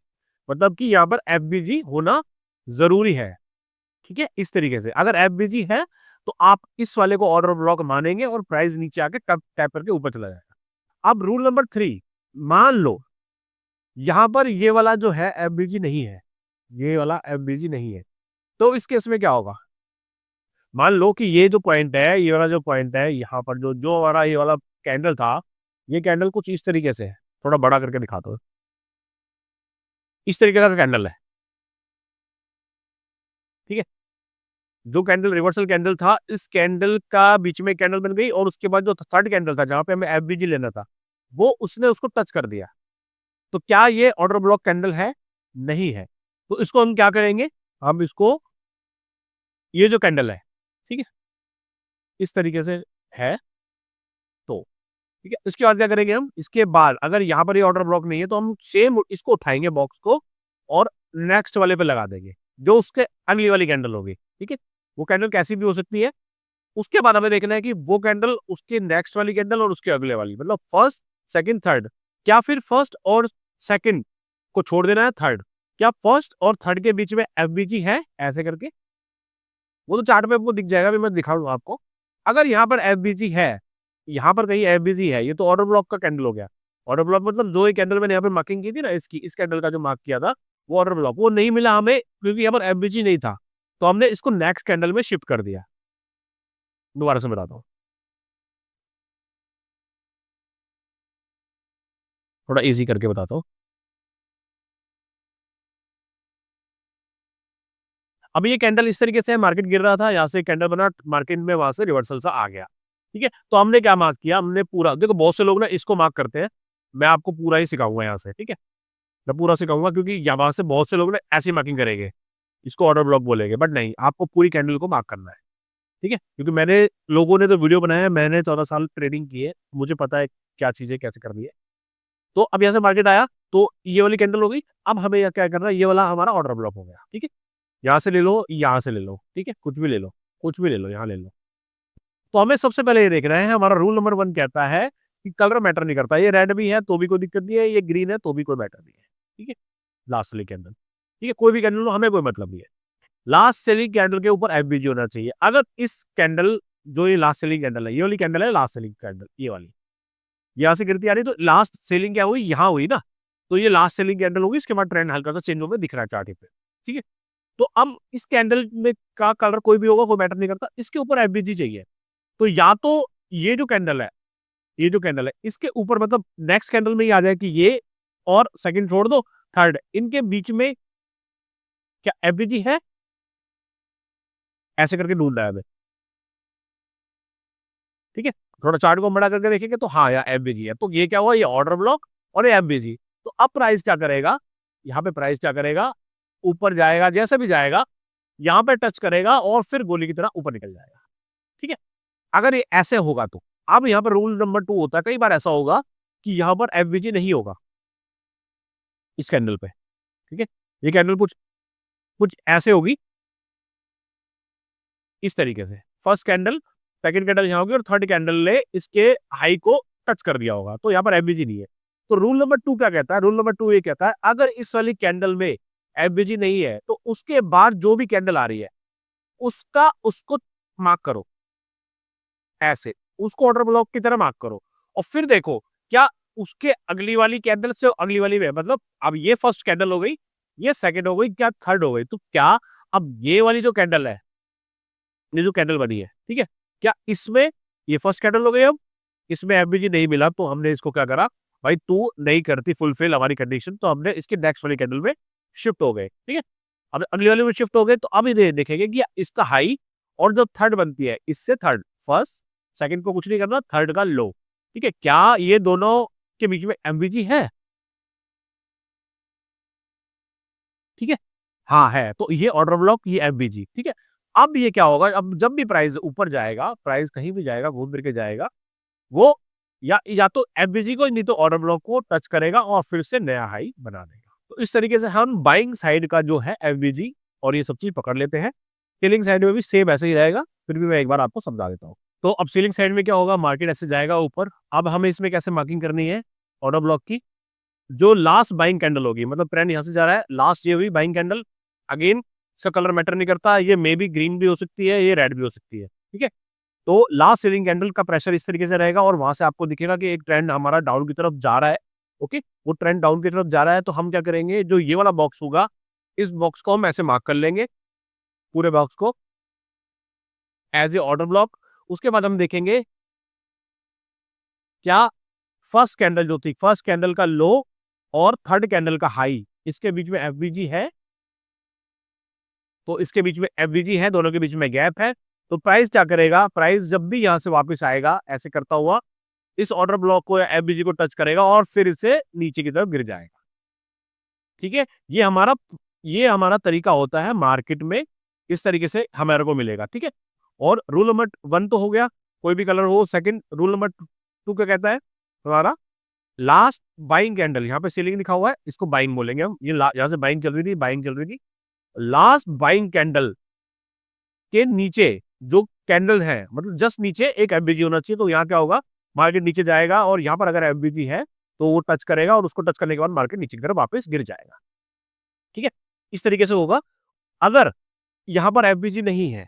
मतलब कि यहाँ पर एफबीजी होना जरूरी है, ठीक है। इस तरीके से अगर एफबीजी है, तो आप इस वाले को ऑर्डर ब्लॉक मानेंगे और प्राइस नीचे आके टप टैप करके ऊपर चला जाएगा। अब रूल नंबर 3, मान लो यहां पर ये वाला जो है एफबीजी नहीं है, ये वाला एफबीजी नहीं है, तो इस केस में क्या होगा, मान लो कि ये जो पॉइंट है, ये वाला जो पॉइंट है, यहाँ पर जो जो हमारा ये वाला कैंडल था, ये कैंडल कुछ इस तरीके से है, थोड़ा बड़ा करके दिखाता हूँ, इस तरीके का कैंडल है, ठीक है। जो कैंडल रिवर्सल कैंडल था, इस कैंडल का बीच में कैंडल बन गई, और उसके बाद जो थर्ड कैंडल था, जहां पे हमें एफबीजी लेना था, वो उसने उसको टच कर दिया। तो क्या ये ऑर्डर ब्लॉक कैंडल है, नहीं है। तो इसको हम क्या करेंगे, हम इसको, ये जो कैंडल है, ठीक है, इस तरीके से है, तो ठीक है, इसके बाद क्या करेंगे हम, इसके बाद अगर यहाँ पर ये ऑर्डर ब्लॉक नहीं है, तो हम सेम इसको उठाएंगे बॉक्स को, और नेक्स्ट वाले पे लगा देंगे, जो उसके अगली वाली कैंडल होगी, ठीक है। वो कैंडल कैसी भी हो सकती है। उसके बाद हमें देखना है कि वो कैंडल उसके नेक्स्ट वाली कैंडल और उसके अगले वाली, मतलब फर्स्ट सेकंड थर्ड, क्या फिर फर्स्ट और सेकंड को छोड़ देना है थर्ड, क्या फर्स्ट और थर्ड के बीच में एफबीजी है, ऐसे करके वो तो चार्ट में आपको दिख जाएगा, भी मैं दिखा दूँ आपको। अगर यहाँ पर एफबीजी है, यहाँ पर कहीं एफबीजी है, ये तो ऑर्डर ब्लॉक का कैंडल हो गया। ऑर्डर ब्लॉक मतलब जो ये कैंडल मैंने यहाँ पे मार्किंग की थी ना, इसकी, इस कैंडल का जो मार्क किया था, वो ऑर्डर ब्लॉक, वो नहीं मिला हमें, क्योंकि यहाँ पर एफबीजी नहीं था, तो हमने इसको नेक्स्ट कैंडल में शिफ्ट कर दिया। दोबारा से बताता हूँ, थोड़ा इजी करके बताता हूँ। अब ये कैंडल इस तरीके से मार्केट गिर रहा था, यहाँ से कैंडल बना मार्केट में, वहां से रिवर्सल सा आ गया, ठीक है। तो हमने क्या मार्क किया, हमने पूरा, देखो बहुत से लोग ना इसको मार्क करते हैं, मैं आपको पूरा ही सिखाऊंगा यहाँ से, ठीक है, मैं पूरा सिखाऊंगा, क्योंकि यहाँ से बहुत से लोग ना ऐसी मार्किंग करेंगे, इसको ऑर्डर ब्लॉक बोलेंगे, बट नहीं, आपको पूरी कैंडल को मार्क करना है, ठीक है। क्योंकि मैंने, लोगों ने तो वीडियो बनाया है, मैंने 14 साल ट्रेडिंग की है, मुझे पता है क्या चीजें कैसे करनी है। तो अब यहाँ से मार्केट आया, तो ये वाली कैंडल हो गई, अब हमें क्या करना है, ये वाला हमारा ऑर्डर ब्लॉक हो गया, ठीक है। यहाँ से ले लो, यहाँ से ले लो, ठीक है, कुछ भी ले लो, कुछ भी ले लो, यहाँ ले लो। तो हमें सबसे पहले ये देखना है, हमारा रूल नंबर 1 कहता है कि कलर मैटर नहीं करता, ये रेड भी है तो भी कोई दिक्कत नहीं है, ये ग्रीन है तो भी कोई मैटर नहीं है, ठीक है। लास्ट सेलिंग कैंडल, ठीक है, कोई भी कैंडल हो, हमें कोई मतलब नहीं है। लास्ट सेलिंग कैंडल के ऊपर एफबीजी होना चाहिए। अगर इस कैंडल, जो ये लास्ट सेलिंग कैंडल है, ये वाली कैंडल है लास्ट सेलिंग कैंडल, ये वाली यहाँ से गिरती आ रही, तो लास्ट सेलिंग क्या हुई, यहाँ हुई ना, तो ये लास्ट सेलिंग कैंडल होगी, इसके बाद ट्रेंड हल्का सा चेंज होकर दिख रहा है चार्ट पे, ठीक है। तो अब इस कैंडल में का कलर कोई भी होगा, कोई मैटर नहीं करता, इसके ऊपर एफबीजी चाहिए। तो या तो ये जो कैंडल है, ये जो कैंडल है इसके ऊपर मतलब नेक्स्ट कैंडल में ही आ जाए कि ये, और सेकंड छोड़ दो, थर्ड, इनके बीच में क्या एफबीजी है, ऐसे करके ढूंढना है हमें। ठीक है, थोड़ा चार्ट को बड़ा करके देखेंगे तो हाँ यार एफबीजी है, तो ये क्या हुआ, ये ऑर्डर ब्लॉक और ये एफबीजी। तो अब प्राइस क्या करेगा, यहाँ पे प्राइस क्या करेगा, ऊपर जाएगा, जैसे भी जाएगा यहाँ पे टच करेगा और फिर गोली की तरह ऊपर निकल जाएगा। ठीक है, अगर ये ऐसे होगा तो अब यहाँ पर रूल नंबर 2 होता है, कई बार ऐसा होगा कि यहाँ पर एफबीजी नहीं होगा इस कैंडल पे। ठीक है, ये कैंडल कुछ कुछ ऐसे होगी, इस तरीके से, फर्स्ट कैंडल, सेकंड कैंडल यहाँ होगी और थर्ड कैंडल ने इसके हाई को टच कर दिया होगा, तो यहाँ पर एफबीजी नहीं है। तो रूल नंबर 2 क्या कहता है, रूल नंबर 2 ये कहता है अगर इस वाली कैंडल में एफबीजी नहीं है तो उसके बाद जो भी कैंडल आ रही है उसका उसको मार्क करो, ऐसे उसको ऑर्डर ब्लॉक की तरह मार्क करो, और फिर देखो क्या उसके अगली वाली कैंडल से अगली वाली में, मतलब अब ये फर्स्ट कैंडल हो गई, ये सेकंड हो गई, क्या थर्ड हो गई, तो क्या अब ये वाली जो कैंडल है, ये जो कैंडल बनी है, ठीक है, क्या इसमें, ये फर्स्ट कैंडल हो गई, अब इसमें एफबीजी नहीं मिला तो हमने इसको क्या करा, भाई तू नहीं करती फुलफिल हमारी कंडीशन, तो हमने इसके नेक्स्ट वाली कैंडल में शिफ्ट हो गए। ठीक है, अब अगली वाली में शिफ्ट हो गए तो अब ये देखेंगे कि इसका हाई और जो थर्ड बनती है इससे थर्ड, फर्स्ट सेकंड को कुछ नहीं करना, थर्ड का लो। ठीक है, क्या ये दोनों के बीच में एमबीजी है, ठीक है, हाँ है, तो ये ऑर्डर ब्लॉक, ये एफबीजी। ठीक है, अब ये क्या होगा, अब जब भी प्राइस ऊपर जाएगा, प्राइस कहीं भी जाएगा, घूम फिर के जाएगा, वो या तो एफबीजी को नहीं तो ऑर्डर ब्लॉक को टच करेगा और फिर से नया हाई बना देगा। तो इस तरीके से हम बाइंग साइड का जो है एफबीजी और ये सब चीज पकड़ लेते हैं। सेलिंग साइड में भी सेम ऐसे ही रहेगा, फिर भी मैं एक बार आपको समझा देता हूँ। तो अब सेलिंग साइड में क्या होगा, मार्केट ऐसे जाएगा ऊपर, अब हमें इसमें कैसे मार्किंग करनी है ऑर्डर ब्लॉक की, जो लास्ट बाइंग कैंडल होगी, मतलब ट्रेंड यहां से जा रहा है, लास्ट ये हुई बाइंग कैंडल, अगेन इसका कलर मैटर नहीं करता, ये मे बी ग्रीन भी हो सकती है, ये रेड भी हो सकती है। ठीक है, तो लास्ट सेलिंग कैंडल का प्रेशर इस तरीके से रहेगा और वहां से आपको दिखेगा कि एक ट्रेंड हमारा डाउन की तरफ जा रहा है। ओके, वो ट्रेंड डाउन की तरफ जा रहा है, तो हम क्या करेंगे, जो ये वाला बॉक्स होगा, इस बॉक्स को हम ऐसे मार्क कर लेंगे, पूरे बॉक्स को एज ए ऑर्डर ब्लॉक। उसके बाद हम देखेंगे क्या फर्स्ट कैंडल जो थी, फर्स्ट कैंडल का लो और थर्ड कैंडल का हाई, इसके बीच में एफबीजी है, तो इसके बीच में एफबीजी है, दोनों के बीच में गैप है, तो प्राइस क्या करेगा, प्राइस जब भी यहां से वापस आएगा ऐसे करता हुआ इस ऑर्डर ब्लॉक को या एफबीजी को टच करेगा और फिर इसे नीचे की तरफ गिर जाएगा। ठीक है, ये हमारा तरीका होता है मार्केट में, इस तरीके से हमारे को मिलेगा। ठीक है, और रूल नंबर 1 तो हो गया, कोई भी कलर हो। सेकंड रूल नंबर 2 क्या कहता है हमारा, लास्ट बाइंग कैंडल, यहाँ पे सीलिंग लिखा हुआ है, इसको बाइंग बोलेंगे हम, ये यहाँ से बाइंग चल रही थी, बाइंग चल रही थी, लास्ट बाइंग कैंडल के नीचे जो कैंडल है, मतलब जस्ट नीचे एक एफबीजी होना चाहिए, तो यहाँ क्या होगा, मार्केट नीचे जाएगा और यहाँ पर अगर एफबीजी है तो वो टच करेगा और उसको टच करने के बाद मार्केट नीचे की तरफ वापस गिर जाएगा। ठीक है, इस तरीके से होगा। अगर यहाँ पर एफबीजी नहीं है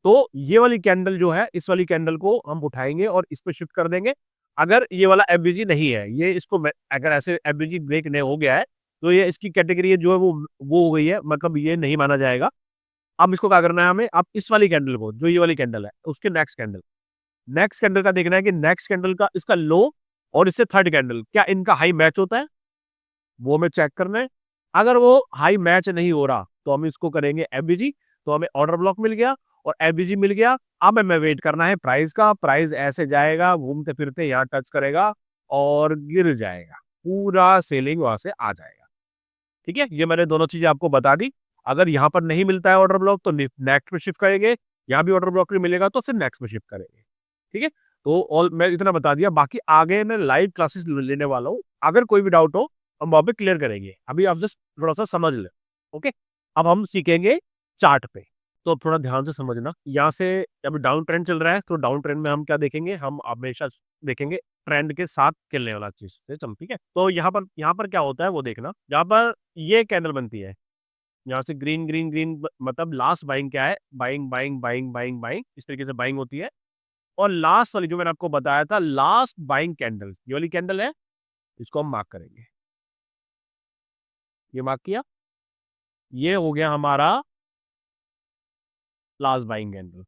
तो ये वाली कैंडल जो है, इस वाली कैंडल को हम उठाएंगे और इस पे शिफ्ट कर देंगे। अगर ये वाला एफबीजी नहीं है, ये इसको अगर ऐसे एफबीजी ब्रेक नहीं हो गया है तो ये इसकी कैटेगरी जो है वो हो गई है, मतलब ये नहीं माना जाएगा। अब इसको क्या करना है हमें, अब इस वाली कैंडल को, जो ये वाली कैंडल है उसके नेक्स्ट कैंडल का देखना है कि नेक्स्ट कैंडल का इसका लो और इससे थर्ड कैंडल क्या इनका हाई मैच होता है, वो हमें चेक करना है। अगर वो हाई मैच नहीं हो रहा तो हम इसको करेंगे एफबीजी, तो हमें ऑर्डर ब्लॉक मिल गया और एफबीजी मिल गया। अब हमें वेट करना है प्राइस का, प्राइस ऐसे जाएगा घूमते फिरते यहाँ टच करेगा और गिर जाएगा, पूरा सेलिंग वहां से आ जाएगा। ठीक है, ये मैंने दोनों चीजें आपको बता दी। अगर यहाँ पर नहीं मिलता है ऑर्डर ब्लॉक तो नेक्स्ट पे शिफ्ट करेंगे, यहाँ भी ऑर्डर ब्लॉक नहीं मिलेगा तो फिर नेक्स्ट पे शिफ्ट करेंगे। ठीक है, तो ऑल मैं इतना बता दिया, बाकी आगे मैं लाइव क्लासेस लेने वाला हूँ, अगर कोई भी डाउट हो हम वहां पे क्लियर करेंगे, अभी आप जस्ट थोड़ा सा समझ ले। ओके, अब हम सीखेंगे चार्ट पे, तो अब थोड़ा ध्यान से समझना। यहाँ से अभी डाउन ट्रेंड चल रहा है, तो डाउन ट्रेंड में हम क्या देखेंगे, हम हमेशा देखेंगे ट्रेंड के साथ खेलने वाला चीज से चल। ठीक है, तो यहाँ पर क्या होता है वो देखना, यहाँ पर ये कैंडल बनती है, यहाँ से ग्रीन ग्रीन ग्रीन, मतलब लास्ट बाइंग क्या है, buying buying buying buying buying, इस तरीके से बाइंग होती है। और लास्ट वाली जो मैंने आपको बताया था, लास्ट बाइंग कैंडल, ये वाली कैंडल है, इसको हम मार्क करेंगे, ये मार्क किया, ये हो गया हमारा लास्ट बाइंग कैंडल।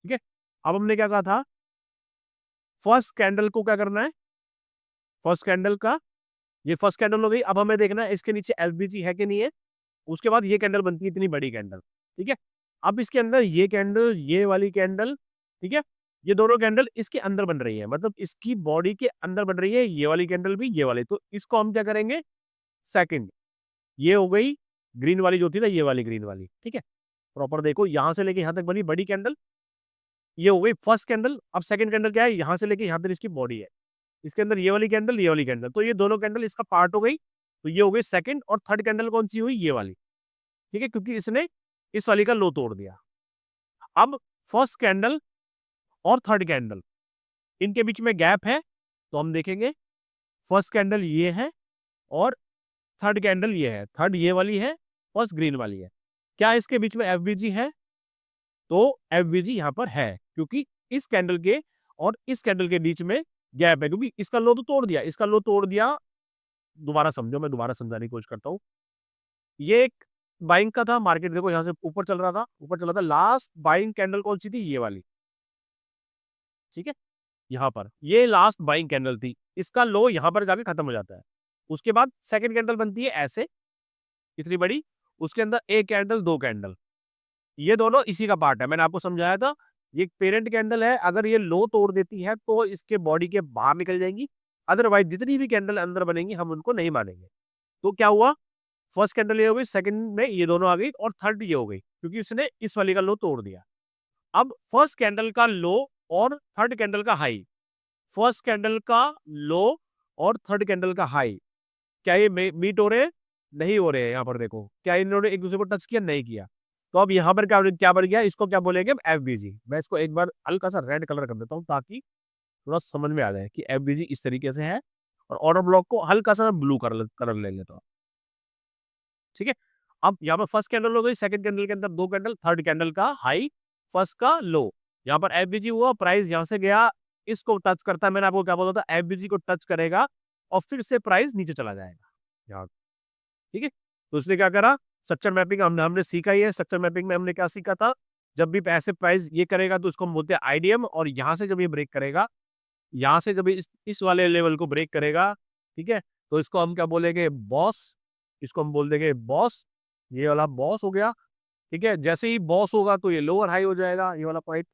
ठीक है, अब हमने क्या कहा था, फर्स्ट कैंडल को क्या करना है, फर्स्ट कैंडल का, ये फर्स्ट कैंडल हो गई। अब हमें देखना है इसके नीचे एफबीजी है कि नहीं है। उसके बाद ये कैंडल बनती है इतनी बड़ी कैंडल। ठीक है, अब इसके अंदर ये कैंडल, ये वाली कैंडल, ठीक है, ये दोनों कैंडल इसके अंदर बन रही है, मतलब इसकी बॉडी के अंदर बन रही है, ये वाली कैंडल भी, ये वाली। तो इसको हम क्या करेंगे, सेकंड। ये हो गई ग्रीन वाली जो थी ना, ये वाली ग्रीन वाली। ठीक है, प्रॉपर देखो, यहां से लेके यहां तक बनी बड़ी कैंडल, ये हो गई फर्स्ट कैंडल। अब सेकंड कैंडल क्या है, यहां से लेके यहां तक इसकी बॉडी है, इसके अंदर ये वाली कैंडल, ये वाली कैंडल, तो ये दोनों कैंडल इसका पार्ट हो गई। तो ये हो गई सेकंड, और थर्ड कैंडल कौन सी हुई, ये वाली। ठीक है, क्योंकि इसने इस वाली का लो तोड़ दिया। अब फर्स्ट कैंडल और थर्ड कैंडल, इनके बीच में गैप है, तो हम देखेंगे फर्स्ट कैंडल ये है और थर्ड कैंडल ये है। थर्ड ये वाली है, फर्स्ट ग्रीन वाली है। क्या इसके बीच में एफबीजी है, तो एफबीजी यहां पर है, क्योंकि इस कैंडल के और इस कैंडल के बीच में गैप है, क्योंकि इसका लो तो तोड़ दिया, इसका लो तोड़ दिया। दोबारा समझो, मैं दोबारा समझाने की कोशिश करता हूँ। ये एक बाइंग का था, मार्केट देखो यहां से ऊपर चल रहा था, ऊपर चल रहा था। लास्ट बाइंग कैंडल कौन सी थी, ये वाली। ठीक है, यहाँ पर ये लास्ट बाइंग कैंडल थी, इसका लो यहाँ पर जाके खत्म हो जाता है। उसके बाद सेकंड कैंडल बनती है ऐसे, इतनी बड़ी, उसके अंदर एक कैंडल, दो कैंडल, ये दोनों इसी का पार्ट है। मैंने आपको समझाया था, ये पेरेंट कैंडल है, अगर ये लो तोड़ देती है तो इसके बॉडी के बाहर निकल जाएंगी, अदरवाइज जितनी भी कैंडल अंदर बनेंगी हम उनको नहीं मानेंगे। तो क्या हुआ, फर्स्ट कैंडल ये हो गई, सेकंड में ये दोनों आ गई, और थर्ड ये हो गई, क्योंकि उसने इस वाली का लो तोड़ दिया। अब फर्स्ट कैंडल का लो और थर्ड कैंडल का हाई, फर्स्ट कैंडल का लो और थर्ड कैंडल का हाई, क्या ये मीट हो रहे हैं, नहीं हो रहे हैं। यहाँ पर देखो, क्या इन्होंने एक दूसरे को टच किया, नहीं किया। तो अब यहाँ पर क्या क्या बन गया, इसको क्या बोलेंगे, एफबीजी। मैं इसको एक बार हल्का सा रेड कलर कर देता हूँ, ताकि थोड़ा समझ में आ जाए कि एफबीजी इस तरीके से है। और ऑर्डर ब्लॉक को हल्का सा ब्लू कलर ले लेता हूँ। ठीक है, अब यहाँ पर फर्स्ट कैंडल हो गई, सेकंड कैंडल के अंदर दो कैंडल, थर्ड कैंडल का हाई, फर्स्ट का लो। यहाँ पर एफबीजी हुआ, प्राइस यहाँ से गया, इसको टच करता है, मैंने आपको क्या बोला था, एफबीजी को टच करेगा और फिर से प्राइस नीचे चला जाएगा यहाँ। ठीक है, तो उसने क्या करा, स्ट्रक्चर मैपिंग हमने हमने सीखा ही है। स्ट्रक्चर मैपिंग में हमने क्या सीखा था, जब भी ऐसे प्राइस ये करेगा तो इसको हम बोलते हैं आईडीएम, और यहाँ से जब ये ब्रेक करेगा, यहाँ से जब इस वाले लेवल को ब्रेक करेगा, ठीक है, तो इसको हम क्या बोलेंगे, बॉस। इसको हम बोल देंगे बॉस, ये वाला बॉस हो गया। ठीक है, जैसे ही बॉस होगा तो ये लोअर हाई हो जाएगा, ये वाला पॉइंट।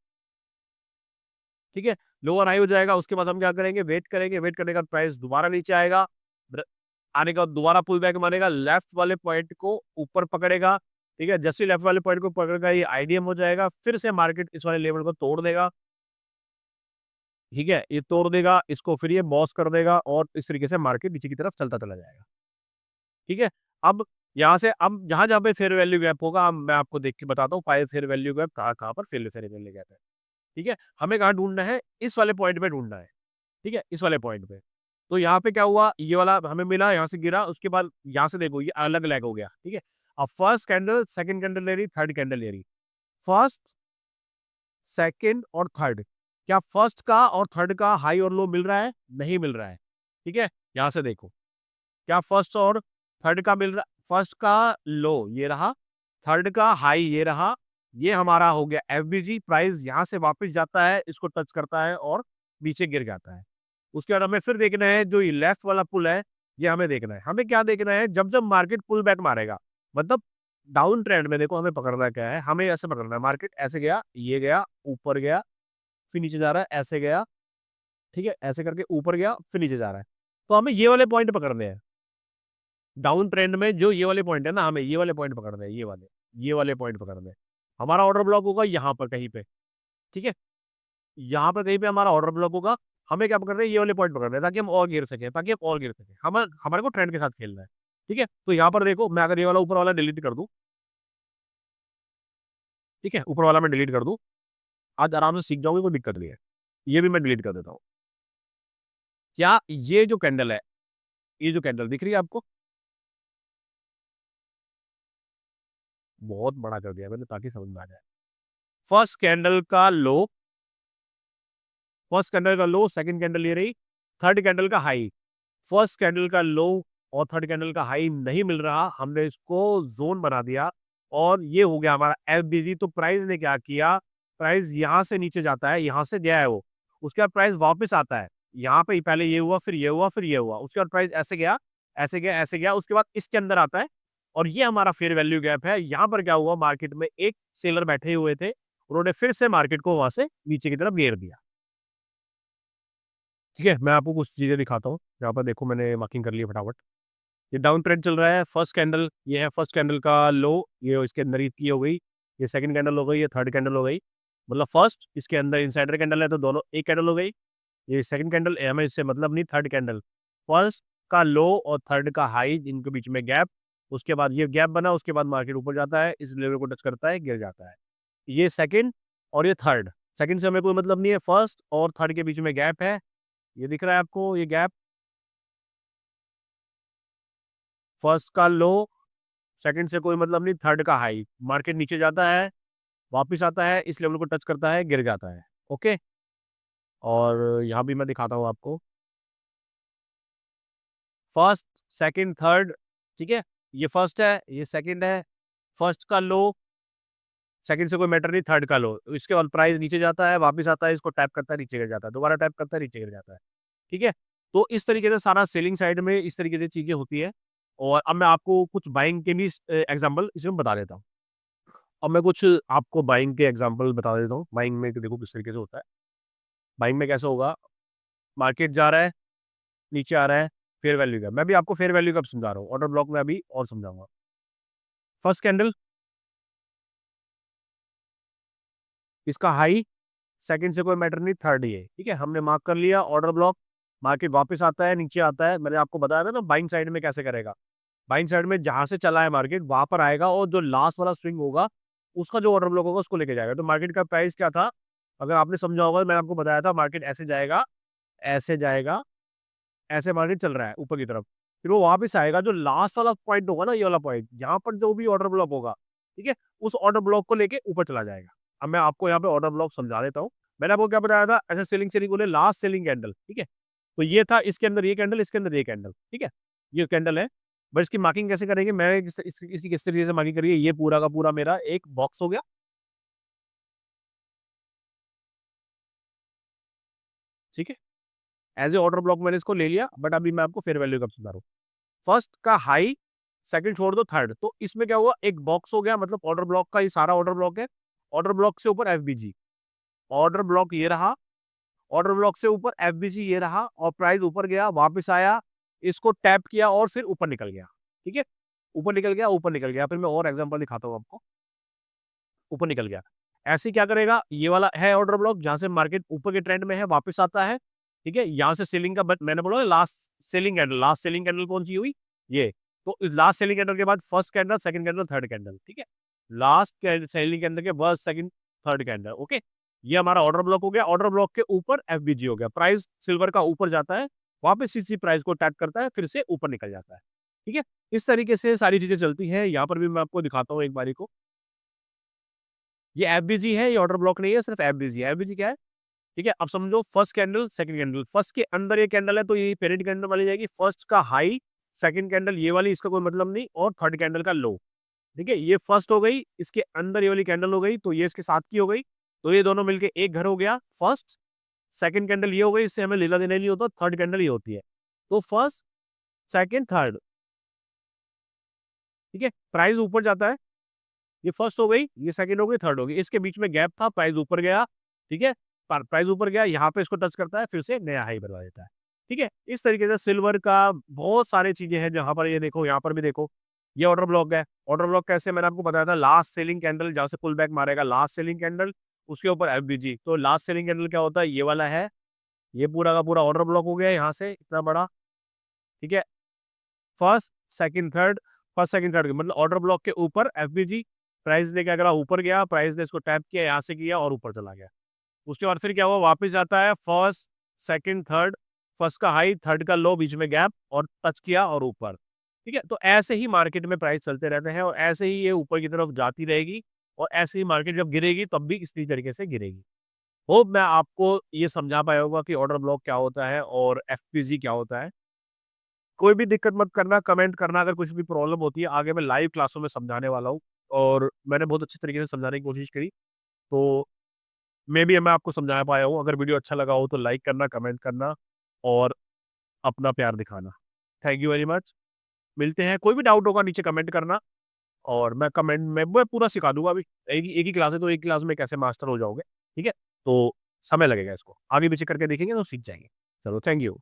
ठीक है, लोअर हाई हो जाएगा, उसके बाद हम क्या करेंगे, वेट करेंगे, वेट करने का प्राइस दोबारा नीचे आएगा, आने का दोबारा पुल बैक मारेगा, लेफ्ट वाले पॉइंट को ऊपर पकड़ेगा। ठीक है, जैसे लेफ्ट वाले पॉइंट को पकड़ेगा, ये आईडीएम हो जाएगा, फिर से मार्केट इस वाले लेवल को तोड़ देगा। ठीक है, ये तोड़ देगा इसको, फिर ये बॉस कर देगा, और इस तरीके से मार्केट नीचे की तरफ चलता चला जाएगा। ठीक है, अब यहाँ से, अब जहां जहां पे फेयर वैल्यू गैप होगा, मैं आपको देख के बताता हूँ फेयर वैल्यू गैप कहाँ कहाँ पर फेयर वैल्यू गैप है। ठीक है, हमें कहाँ ढूंढना है, इस वाले पॉइंट पे ढूंढना है। ठीक है, इस वाले पॉइंट पे। तो यहाँ पे क्या हुआ, ये वाला हमें मिला, यहाँ से गिरा, उसके बाद यहाँ से देखो ये अलग लैग हो गया। ठीक है, अब फर्स्ट कैंडल, सेकंड कैंडल ले रही, थर्ड कैंडल ले रही, फर्स्ट, सेकंड और थर्ड, क्या फर्स्ट का और थर्ड का हाई और लो मिल रहा है, नहीं मिल रहा है। ठीक है, यहाँ से देखो, क्या फर्स्ट और थर्ड का मिल रहा, फर्स्ट का लो ये रहा, थर्ड का हाई ये रहा, ये हमारा हो गया एफबीजी। प्राइस यहां से वापस जाता है, इसको टच करता है और नीचे गिर जाता है। उसके बाद हमें फिर देखना है, जो ये लेफ्ट वाला पुल है, ये हमें देखना है। हमें क्या देखना है, जब जब मार्केट पुल बैक मारेगा, मतलब डाउन ट्रेंड में, देखो हमें पकड़ना क्या है, हमें ऐसे पकड़ना है, मार्केट ऐसे गया, ये गया, ऊपर गया, फिर नीचे जा रहा है, ऐसे गया, ठीक है, ऐसे करके ऊपर गया, फिर नीचे जा रहा है। तो हमें ये वाले पॉइंट पकड़ने हैं, डाउन ट्रेंड में जो ये वाले पॉइंट है ना, हमें ये वाले पॉइंट पकड़ने हैं, ये वाले पॉइंट पकड़ने हैं। हमारा ऑर्डर ब्लॉक होगा यहाँ पर कहीं पे। ठीक है, यहाँ पर कहीं पे हमारा ऑर्डर ब्लॉक होगा, हमें क्या पकड़ रहे हैं, ये वाले पॉइंट पकड़ रहे हैं, ताकि हम और गिर सके, ताकि हम और गिर सके, हमारे को ट्रेंड के साथ खेलना है। ठीक है, तो यहाँ पर देखो, मैं अगर ये वाला ऊपर वाला डिलीट कर दूं, ठीक है, ऊपर वाला मैं डिलीट कर दूं, आज आराम से सीख जाओगे, कोई दिक्कत नहीं है। ये भी मैं डिलीट कर देता हूँ। क्या ये जो कैंडल है, ये जो कैंडल दिख रही है आपको, बहुत बड़ा कर दिया मैंने ताकि समझ में आ जाए। फर्स्ट कैंडल का लो, फर्स्ट कैंडल का लो, सेकंड कैंडल ये रही, थर्ड कैंडल का हाई, फर्स्ट कैंडल का लो और थर्ड कैंडल का हाई नहीं मिल रहा, हमने इसको जोन बना दिया, और ये हो गया हमारा एफबीजी। तो प्राइस ने क्या किया, प्राइस यहाँ से नीचे जाता है, यहाँ से गया है वो, उसके बाद प्राइस वापस आता है, यहाँ पे पहले ये हुआ, फिर ये हुआ, फिर ये हुआ, उसके बाद प्राइस ऐसे गया, ऐसे गया, ऐसे गया, उसके बाद इसके अंदर आता है, और ये हमारा फेयर वैल्यू गैप है। यहाँ पर क्या हुआ, मार्केट में एक सेलर बैठे हुए थे, उन्होंने फिर से मार्केट को वहां से नीचे की तरफ घेर दिया। ठीक है, मैं आपको कुछ चीजें दिखाता हूँ। यहाँ पर देखो, मैंने मार्किंग कर ली फटाफट। ये डाउन ट्रेंड चल रहा है, फर्स्ट कैंडल ये है, फर्स्ट कैंडल का लो, ये इसके अंदर की हो गई, ये सेकंड कैंडल हो गई, ये थर्ड कैंडल हो गई, मतलब फर्स्ट इसके अंदर इनसाइडर कैंडल है तो दोनों एक कैंडल हो गई, ये सेकंड कैंडल, हमें इससे मतलब नहीं, थर्ड कैंडल, फर्स्ट का लो और थर्ड का हाई, इनके बीच में गैप, उसके बाद ये गैप बना, उसके बाद मार्केट ऊपर जाता है, इस लेवल को टच करता है, गिर जाता है। ये सेकंड और ये थर्ड, सेकंड से हमें कोई मतलब नहीं है, फर्स्ट और थर्ड के बीच में गैप है, ये दिख रहा है आपको, ये गैप, फर्स्ट का लो, सेकंड से कोई मतलब नहीं, थर्ड का हाई, मार्केट नीचे जाता है, वापस आता है, इस लेवल को टच करता है, गिर जाता है। ओके, और यहाँ भी मैं दिखाता हूँ आपको, फर्स्ट, सेकंड, थर्ड, ठीक है, ये फर्स्ट है, ये सेकंड है, फर्स्ट का लो, सेकंड से कोई मैटर नहीं, थर्ड का लो, इसके बाद प्राइस नीचे जाता है, वापस आता है, इसको टैप करता है, नीचे गिर जाता है, दोबारा टैप करता है, नीचे गिर जाता है। ठीक है, तो इस तरीके से सारा सेलिंग साइड में इस तरीके से चीजें होती है। और अब मैं आपको कुछ बाइंग के भी एग्जाम्पल इसमें बता देता हूँ। अब मैं कुछ आपको बाइंग के एग्जाम्पल बता देता हूँ, बाइंग में देखो किस तरीके से होता है। बाइंग में कैसे होगा, मार्केट जा रहा है, नीचे आ रहा है, फेयर वैल्यू का, मैं भी आपको फेयर वैल्यू का समझा रहा हूँ, ऑर्डर ब्लॉक में अभी और समझाऊंगा। फर्स्ट कैंडल, इसका हाई, सेकंड से कोई मैटर नहीं, थर्ड ये, ठीक है, हमने मार्क कर लिया ऑर्डर ब्लॉक। मार्केट वापस आता है, नीचे आता है, मैंने आपको बताया था ना बाइंग साइड में कैसे करेगा। बाइंग साइड में जहां से चला है मार्केट वहां पर आएगा, और जो लास्ट वाला स्विंग होगा उसका जो ऑर्डर ब्लॉक होगा उसको लेके जाएगा। तो मार्केट का प्राइस क्या था, अगर आपने समझा होगा, मैंने आपको बताया था मार्केट ऐसे जाएगा, ऐसे जाएगा, ऐसे मार्केट चल रहा है ऊपर की तरफ, फिर वो वापस आएगा, जो लास्ट वाला पॉइंट होगा ना, ये वाला पॉइंट, यहाँ पर जो भी ऑर्डर ब्लॉक होगा, ठीक है, उस ऑर्डर ब्लॉक को लेके ऊपर चला जाएगा। अब मैं आपको यहाँ पे ऑर्डर ब्लॉक समझा देता हूँ। मैंने आपको क्या बताया था, ऐसे सेलिंग सेलिंग बोले, लास्ट सेलिंग कैंडल, ठीक है, तो ये था, इसके अंदर ये कैंडल, इसके अंदर ये कैंडल, ठीक है, ये कैंडल है। बट इसकी मार्किंग कैसे करेंगे, मैं इसकी किस तरीके से मार्किंग करिए, ये पूरा का पूरा मेरा एक बॉक्स हो गया, ठीक है, एज ए ऑर्डर ब्लॉक मैंने इसको ले लिया। बट अभी मैं आपको फेयर वैल्यू कब समझा रहा हूँ, फर्स्ट का हाई, सेकंड छोड़ दो, थर्ड, तो इसमें क्या हुआ, एक बॉक्स हो गया, मतलब ऑर्डर ब्लॉक का ये सारा ऑर्डर ब्लॉक है, ऑर्डर ब्लॉक से ऊपर एफबीजी, ऑर्डर ब्लॉक ये रहा, ऑर्डर ब्लॉक से ऊपर एफबीजी ये रहा, और प्राइस ऊपर गया, वापस आया, इसको टैप किया और फिर ऊपर निकल गया। ठीक है, ऊपर निकल गया, ऊपर निकल गया, फिर मैं और एग्जांपल दिखाता हूँ आपको। ऊपर निकल गया, ऐसे क्या करेगा, ये वाला है ऑर्डर ब्लॉक, जहां से मार्केट ऊपर के ट्रेंड में है, वापस आता है, ठीक है, यहाँ से सेलिंग का, मैंने बोला last selling candle, last selling candle कौन सी हुई, ये, तो इस लास्ट सेलिंग कैंडल के बाद first candle, second candle, third candle, ठीक है, लास्ट सेलिंग कैंडल के बाद सेकंड, थर्ड कैंडल, ओके, ये हमारा ऑर्डर ब्लॉक हो गया। ऑर्डर ब्लॉक के ऊपर एफबीजी हो गया, प्राइस सिल्वर का ऊपर जाता है, वापस इसी प्राइस को टैप करता है, फिर से ऊपर निकल जाता है। ठीक है, इस तरीके से सारी चीजें चलती हैं। यहाँ पर भी मैं आपको दिखाता हूँ एक बारी को, ये एफबीजी है, ये ऑर्डर ब्लॉक नहीं है, सिर्फ एफबीजी है। एफबीजी क्या है, ठीक है, अब समझो first candle, second candle, first के अंदर ये कैंडल है तो ये पेरेंट कैंडल वाली जाएगी, फर्स्ट का हाई, सेकंड कैंडल ये वाली, इसका कोई मतलब नहीं, और थर्ड कैंडल का लो, ठीक है, ये फर्स्ट हो गई, इसके अंदर ये वाली कैंडल हो गई, तो ये इसके साथ की हो गई, तो ये दोनों मिलके एक घर हो गया। फर्स्ट, सेकंड कैंडल ये हो गई, इससे हमें लेना देना नहीं होता, थर्ड कैंडल ये होती है, तो फर्स्ट, सेकंड, थर्ड, ठीक है, प्राइस ऊपर जाता है, ये फर्स्ट हो गई, ये सेकंड हो गई, थर्ड हो गई, इसके बीच में गैप था, प्राइस ऊपर गया, ठीक है, प्राइस ऊपर गया, यहाँ पे इसको टच करता है, फिर से नया हाई बनवा देता है। ठीक है, इस तरीके से सिल्वर का बहुत सारी चीजें हैं, जहां पर ये देखो, यहाँ पर भी देखो, ये ऑर्डर ब्लॉक है। ऑर्डर ब्लॉक कैसे, मैंने आपको बताया था, लास्ट सेलिंग कैंडल जहां से पुल बैक मारेगा, लास्ट सेलिंग कैंडल, उसके ऊपर एफबीजी, तो लास्ट सेलिंग कैंडल क्या होता है, ये वाला है, ये पूरा का पूरा ऑर्डर ब्लॉक हो गया यहाँ से इतना बड़ा, ठीक है, first, second, third, first, second, third, मतलब ऑर्डर ब्लॉक के ऊपर एफबीजी, प्राइस ने क्या करा, ऊपर गया, प्राइस ने इसको टैप किया, यहाँ से किया और ऊपर चला गया। उसके बाद फिर क्या हुआ, वापस जाता है, फर्स्ट, सेकंड, थर्ड, फर्स्ट का हाई, थर्ड का लो, बीच में गैप, और टच किया और ऊपर। ठीक है, तो ऐसे ही मार्केट में प्राइस चलते रहते हैं, और ऐसे ही ये ऊपर की तरफ जाती रहेगी, और ऐसे ही मार्केट जब गिरेगी तब भी इसी तरीके से गिरेगी। होप मैं आपको ये समझा पाया होगा कि ऑर्डर ब्लॉक क्या होता है और एफपीजी क्या होता है। कोई भी दिक्कत मत करना, कमेंट करना, अगर कुछ भी प्रॉब्लम होती है, आगे मैं लाइव क्लासों में समझाने वाला हूँ। और मैंने बहुत अच्छे तरीके से समझाने की कोशिश करी। तो मैं आपको समझा पाया हूँ। अगर वीडियो अच्छा लगा हो तो लाइक करना, कमेंट करना और अपना प्यार दिखाना। Thank you very much. मिलते हैं, कोई भी डाउट होगा नीचे कमेंट करना और मैं पूरा सिखा दूँगा अभी। एक ही क्लास है तो एक क्लास में कैसे मास्टर हो जाओगे, ठीक है? तो समय लगेगा इसको। आगे पीछे करके देखेंगे तो सीख जाएँगे। चलो थैंक यू।